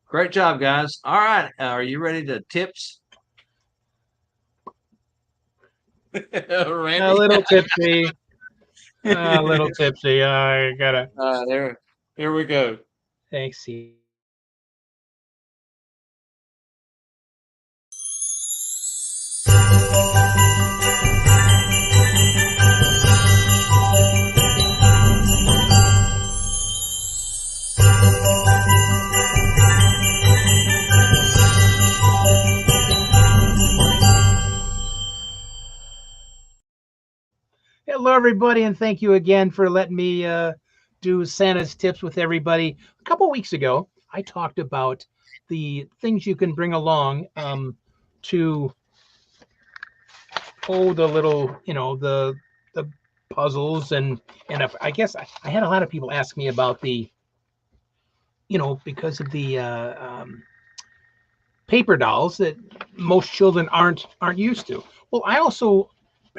Great job, guys. All right. Are you ready to tips? A little tipsy. A little tipsy. I gotta. Here we go. Thanks, Steve. Hello, everybody, and thank you again for letting me do Santa's tips with everybody. A couple weeks ago, I talked about the things you can bring along to the little, the puzzles and if, I guess I had a lot of people ask me about the, because of the paper dolls that most children aren't used to. Well, I also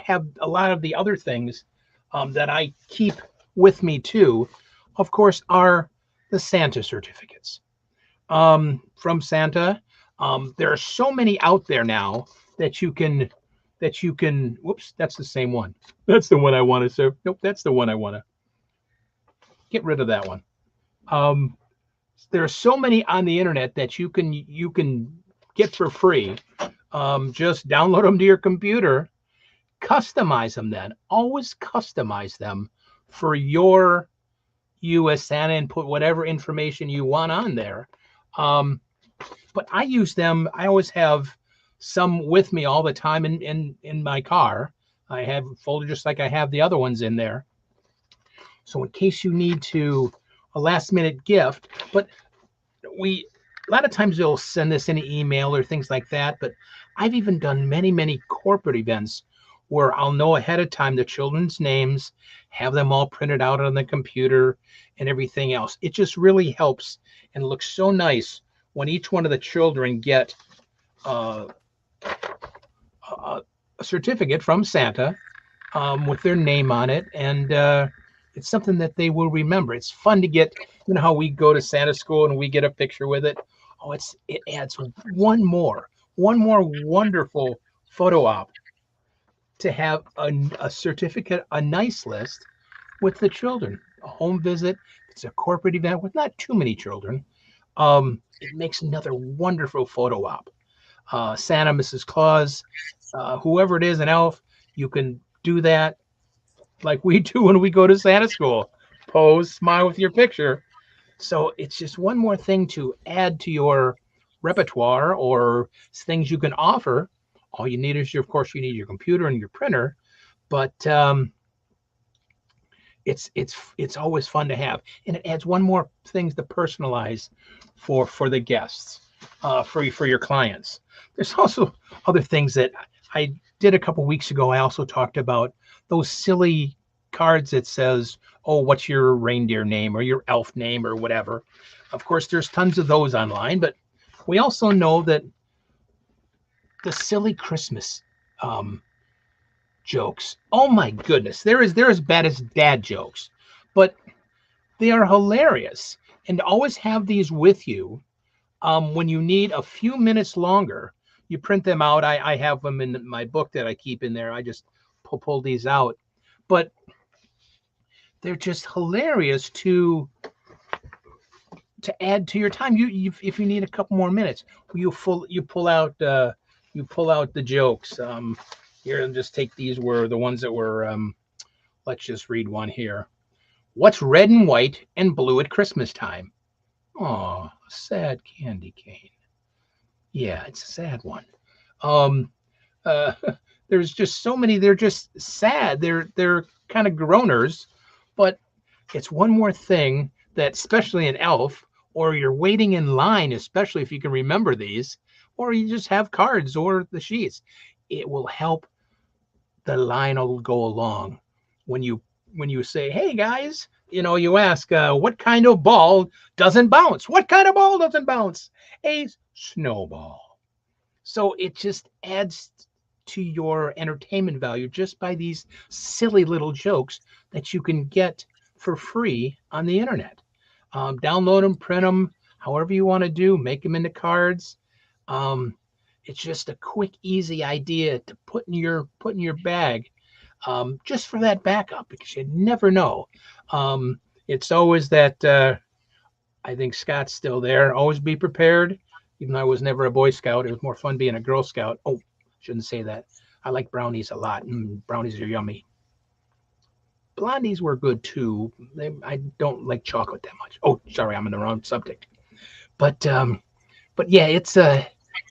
have a lot of the other things that I keep with me too, of course, are the Santa certificates from Santa. There are so many out there now that you can whoops, that's the same one. That's the one I want to serve. Nope, that's the one I want to get rid of that one. There are so many on the internet that you can get for free. Just download them to your computer, customize them then. Always customize them for your US Santa and put whatever information you want on there. But I use them. I always have some with me all the time in my car. I have a folder just like I have the other ones in there. So in case you need a last minute gift, but a lot of times they'll send this in an email or things like that. But I've even done many corporate events where I'll know ahead of time the children's names, have them all printed out on the computer and everything else. It just really helps and looks so nice when each one of the children get a certificate from Santa with their name on it. And it's something that they will remember. It's fun to get, how we go to Santa school and we get a picture with it. Oh, it adds one more wonderful photo op to have a certificate, a nice list with the children, a home visit. it's a corporate event with not too many children, it makes another wonderful photo op. Santa, Mrs. Claus, whoever it is, an elf, you can do that like we do when we go to Santa school. Pose, smile with your picture. So it's just one more thing to add to your repertoire or things you can offer. All you need is, of course, you need your computer and your printer, but it's always fun to have, and it adds one more things to personalize for the guests, for your clients. There's also other things that I did a couple weeks ago. I also talked about those silly cards that says, oh, what's your reindeer name or your elf name or whatever. Of course, there's tons of those online, but we also know that the silly Christmas jokes, oh my goodness, they're as bad as dad jokes, but they are hilarious. And to always have these with you when you need a few minutes longer, you print them out. I have them in my book that I keep in there. I just pull these out, but they're just hilarious to add to your time. If you need a couple more minutes, you pull out the jokes. Here, and just take these were the ones that were. Let's just read one here. What's red and white and blue at Christmas time? Oh, sad candy cane. Yeah, it's a sad one. There's just so many. They're just sad. They're kind of groaners, but it's one more thing that, especially an elf, or you're waiting in line, especially if you can remember these, or you just have cards or the sheets, it will help the line will go along. When you say, hey guys, you ask, what kind of ball doesn't bounce? What kind of ball doesn't bounce? A snowball. So it just adds to your entertainment value just by these silly little jokes that you can get for free on the internet. Download them, print them, however you want to do, make them into cards. It's just a quick, easy idea to put in your bag, just for that backup, because you never know. It's always that. I think Scott's still there. Always be prepared. Even though I was never a Boy Scout, it was more fun being a Girl Scout. Oh, shouldn't say that. I like brownies a lot. Brownies are yummy. Blondies were good too. I don't like chocolate that much. Oh, sorry, I'm in the wrong subject. But yeah,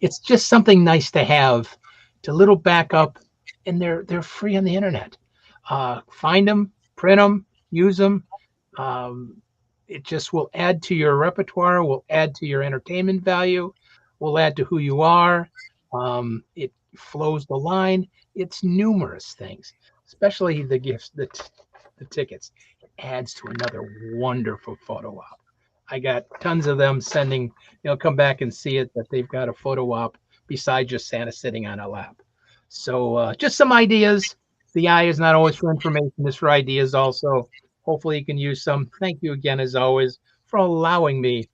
it's just something nice to have, to little backup, and they're free on the internet. Find them, print them, use them. It just will add to your repertoire, will add to your entertainment value, will add to who you are. It flows the line. It's numerous things, especially the gifts, the tickets. It adds to another wonderful photo op. I got tons of them sending, come back and see it, that they've got a photo op besides just Santa sitting on a lap. So just some ideas. The eye is not always for information, it's for ideas also. Hopefully you can use some. Thank you again, as always, for allowing me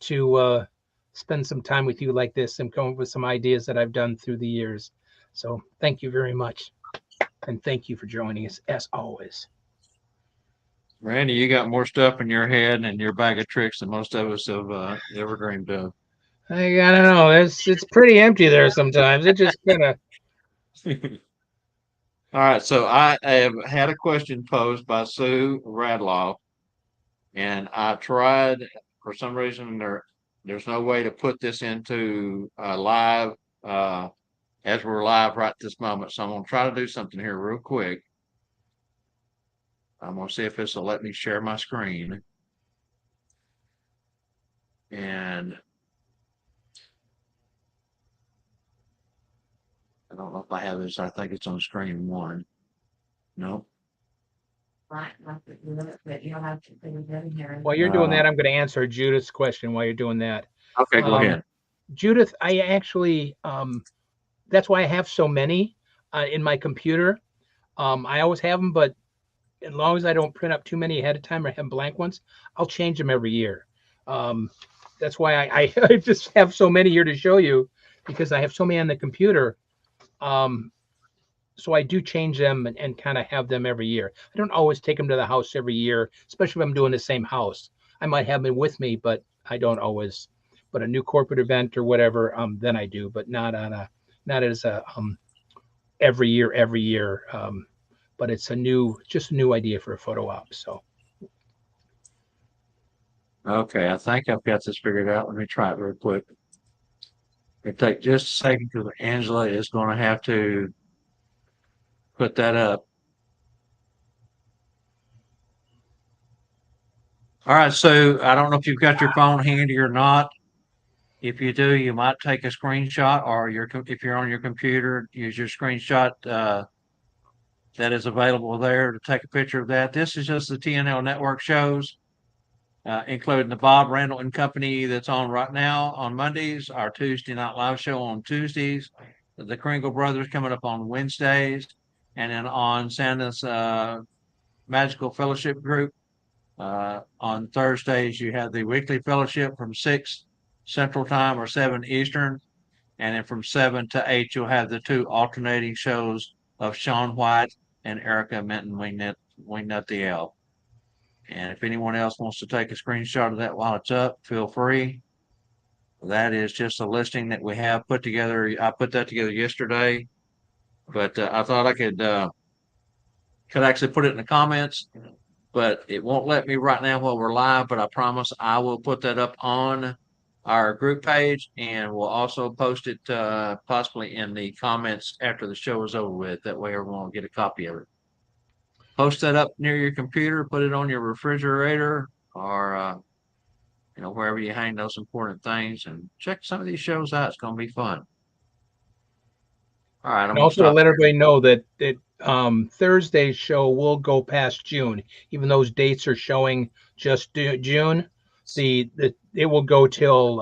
to spend some time with you like this and come up with some ideas that I've done through the years. So thank you very much. And thank you for joining us, as always. Randy, you got more stuff in your head and your bag of tricks than most of us have ever dreamed of. I don't know. It's pretty empty there sometimes. It just kind of. All right, so I have had a question posed by Sue Radloff, and I tried, for some reason there's no way to put this into live as we're live right this moment. So I'm gonna try to do something here real quick. I'm gonna see if this will let me share my screen. And I don't know if I have this. I think it's on screen one. No. Right, but you don't have to put it in here. While you're doing that, I'm going to answer Judith's question while you're doing that. Okay, go ahead. Judith, I actually, that's why I have so many in my computer. I always have them, but as long as I don't print up too many ahead of time or have blank ones, I'll change them every year. That's why I just have so many here to show you, because I have so many on the computer. So I do change them and kind of have them every year. I don't always take them to the house every year, especially if I'm doing the same house. I might have them with me, but I don't always. But a new corporate event or whatever, then I do, but not as a every year. But it's just a new idea for a photo op. So Okay, I think I've got this figured out. Let me try it real quick. It'll take just a second because Angela is going to have to put that up. All right, so I don't know if you've got your phone handy or not. If you do, you might take a screenshot, or if you're on your computer, use your screenshot that is available there to take a picture of that. This is just the TNL network shows, including the Bob Randall and Company that's on right now on Mondays, our Tuesday Night Live show on Tuesdays, the Kringle Brothers coming up on Wednesdays, and then on Santa's Magical Fellowship Group. On Thursdays, you have the weekly fellowship from 6 Central Time or 7 Eastern. And then from 7 to 8, you'll have the 2 alternating shows of Sean White and Erica Minton Wingnut the Elf. And if anyone else wants to take a screenshot of that while it's up, feel free. That is just a listing that we have put together. I put that together yesterday, but I thought I could actually put it in the comments. But it won't let me right now while we're live, but I promise I will put that up on our group page, and we'll also post it possibly in the comments after the show is over with. That way everyone will get a copy of it. Post that up near your computer, put it on your refrigerator, or wherever you hang those important things, and check some of these shows out. It's going to be fun. All right. And also to let everybody know that Thursday's show will go past June, even those dates are showing just June. It will go till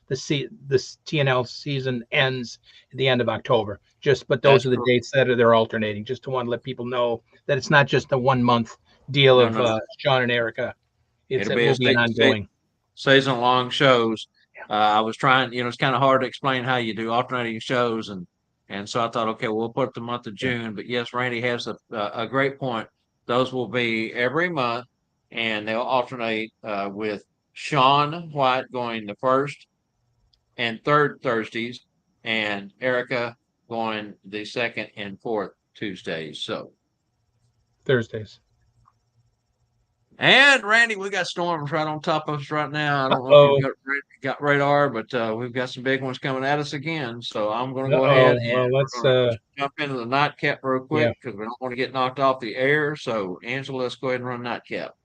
the TNL season ends at the end of October. But those are the dates that they're alternating. Just to want to let people know that it's not just a 1 month deal of Sean and Erica. It will be an ongoing season long shows. I was trying, it's kind of hard to explain how you do alternating shows, and so I thought, okay, we'll put the month of June. But yes, Randy has a great point. Those will be every month, and they'll alternate with Sean White going the first and third Thursdays, and Erica going the second and fourth Tuesdays. So Thursdays. And Randy, we got storms right on top of us right now. I don't know if you've got radar, but we've got some big ones coming at us again. So I'm going to go ahead and let's jump into the nightcap real quick because we don't want to get knocked off the air. So Angela, let's go ahead and run nightcap.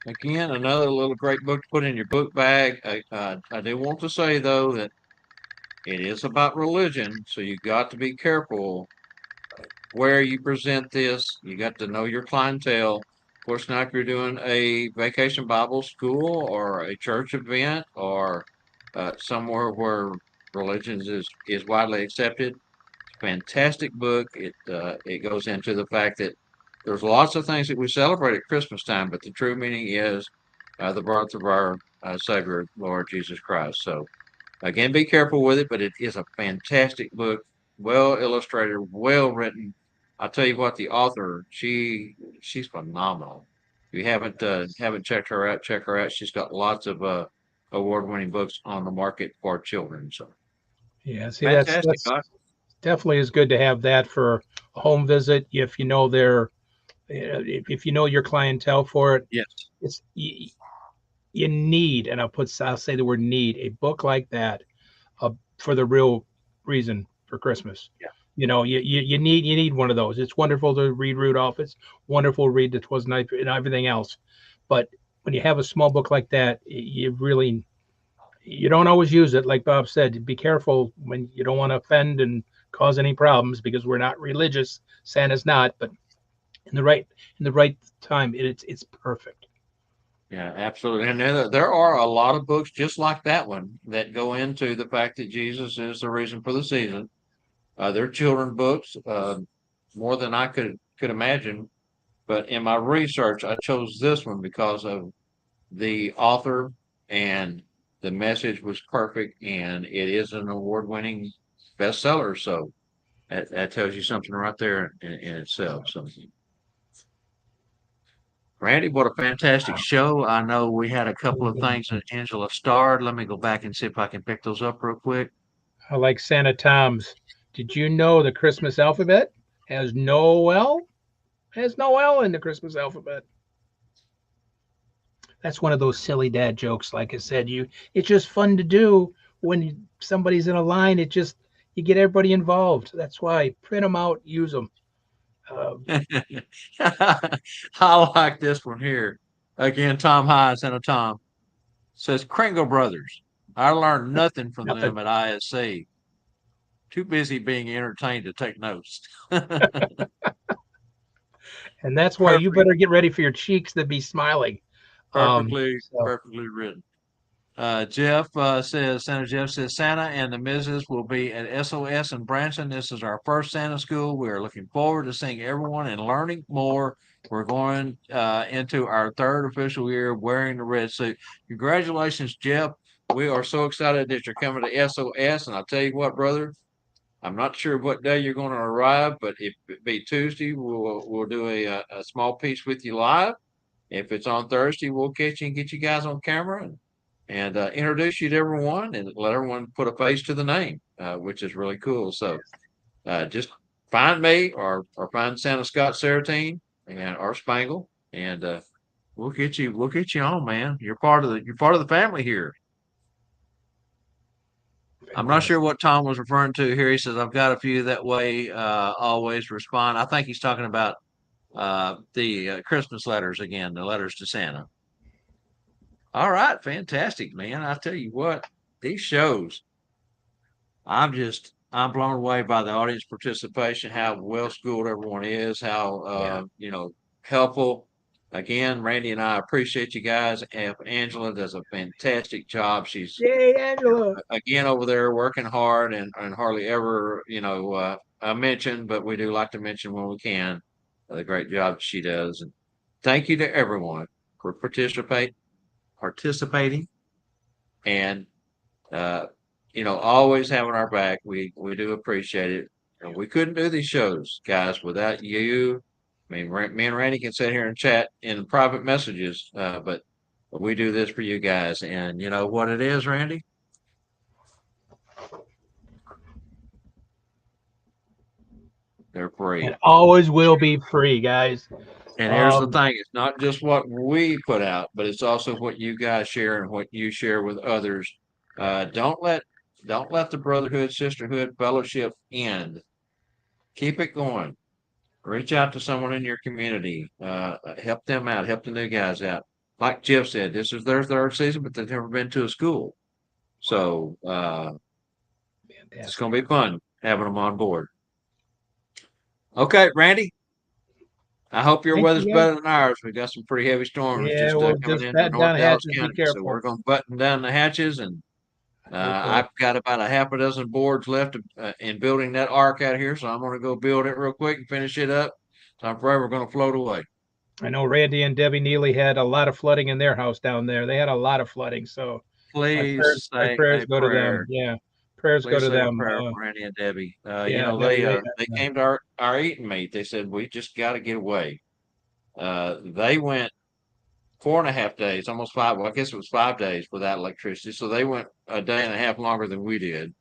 Again, another little great book to put in your book bag. I do want to say though that it is about religion, so you got to be careful where you present this. You got to know your clientele. Of course, now if you're doing a vacation Bible school or a church event or somewhere where religion is widely accepted, fantastic book. It goes into the fact that there's lots of things that we celebrate at Christmas time, but the true meaning is the birth of our Savior, Lord Jesus Christ. So again, be careful with it, but it is a fantastic book, well illustrated, well written. I'll tell you what, the author, she's phenomenal. If you haven't checked her out, check her out. She's got lots of award-winning books on the market for children. So Yeah, see, fantastic. that's definitely is good to have that for a home visit if you know their if you know your clientele for it. Yes. It's you need, and I'll say the word need, a book like that for the real reason for Christmas. Yeah. You need one of those. It's wonderful to read Rudolph. It's wonderful to read the 'Twas Night and everything else. But when you have a small book like that, you don't always use it. Like Bob said, be careful when you don't want to offend and cause any problems because we're not religious. Santa's not, but in the right time, it's perfect. Yeah, absolutely. And there are a lot of books just like that one that go into the fact that Jesus is the reason for the season. They're children books, more than I could imagine. But in my research, I chose this one because of the author and the message was perfect, and it is an award-winning bestseller. So that tells you something right there in itself. So, Randy, what a fantastic show. I know we had a couple of things that Angela starred. Let me go back and see if I can pick those up real quick. I like Santa Tom's. Did you know the Christmas alphabet has Noel? Has Noel in the Christmas alphabet? That's one of those silly dad jokes. Like I said, it's just fun to do when somebody's in a line. You get everybody involved. That's why print them out, use them. I like this one here. Again, Tom Hines and a Tom says Kringle Brothers. I learned nothing from Nothing. them at ISC. Too busy being entertained to take notes. And that's why you better get ready for your cheeks to be smiling. Perfectly written. Jeff Santa Jeff says Santa and the Mrs. will be at SOS in Branson. This is our first Santa school. We are looking forward to seeing everyone and learning more. We're going into our third official year wearing the red suit. Congratulations, Jeff. We are so excited that you're coming to SOS. And I'll tell you what, brother, I'm not sure what day you're going to arrive, but if it be Tuesday, we'll do a small piece with you live. If it's on Thursday, we'll catch you and get you guys on camera and introduce you to everyone and let everyone put a face to the name, which is really cool. So just find me or find Santa Scott Saratine and or Spangle, and we'll get you on, man. You're part of the family here. I'm not sure what Tom was referring to here. He says I've got a few that way. Always respond. I think he's talking about the Christmas letters again, the letters to Santa. All right, fantastic, man. I tell you what, these shows, I'm blown away by the audience participation, how well schooled everyone is, how helpful. Again, Randy and I appreciate you guys. And Angela does a fantastic job. She's Yay, Angela. Again over there working hard and hardly ever, mentioned, but we do like to mention when we can the great job she does. And thank you to everyone for participating and always having our back. We do appreciate it. And we couldn't do these shows, guys, without you. I mean, me and Randy can sit here and chat in private messages, but we do this for you guys. And you know what it is, Randy? They're free. And always will be free, guys. And here's the thing, it's not just what we put out, but it's also what you guys share and what you share with others. Don't let the brotherhood, sisterhood, fellowship end. Keep it going. Reach out to someone in your community. Help them out. Help the new guys out. like Jeff said, this is their third season, but they've never been to a school. So it's Fantastic. going to be fun having them on board. Okay, Randy. I hope your Thank weather's you, guys. better than ours. We got some pretty heavy storms Yeah, just well, coming just into batten North down Dallas hatches. Be County. So we're careful. going to button down the hatches, and Okay. I've got about a half a dozen boards left in building that ark out here. So I'm going to go build it real quick and finish it up. So I'm forever going to float away. I know Randy and Debbie Neely had a lot of flooding in their house down there. They had a lot of flooding. So Please my say prayers a go to them. prayer. Yeah, prayers go Please to say a them. prayer for Randy and Debbie. Yeah, They came to our eating meet. They said, we just got to get away. They went 4.5 days, almost 5. Well, I guess it was 5 days without electricity. So they went a day and a half longer than we did.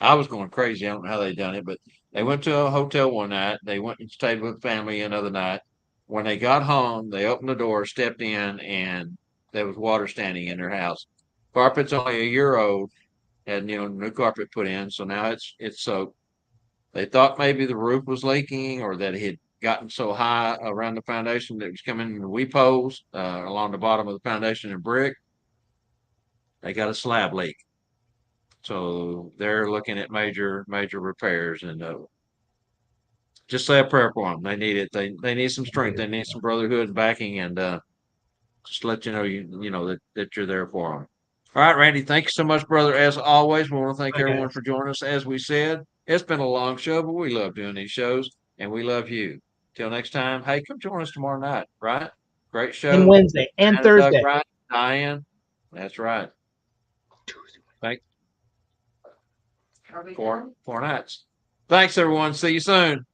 I was going crazy. I don't know how they done it, but they went to a hotel one night. They went and stayed with family another night. When they got home, they opened the door, stepped in, and there was water standing in their house. Carpet's only a year old, had new carpet put in, so now it's soaked. They thought maybe the roof was leaking or that it had gotten so high around the foundation that it was coming in the weep holes along the bottom of the foundation and brick. They got a slab leak. So they're looking at major repairs, and just say a prayer for them. They need it. They need some strength. They need some brotherhood and backing, and just let you know that you're there for them. All right, Randy. Thank you so much, brother. As always, we want to thank Bye, everyone guys. for joining us. As we said, it's been a long show, but we love doing these shows, and we love you. Till next time. Hey, come join us tomorrow night. Right? Great And show. Wednesday and Anna, Doug, Thursday. right? Diane. That's right. Thank Are we four done? four nights. Thanks, everyone. See you soon.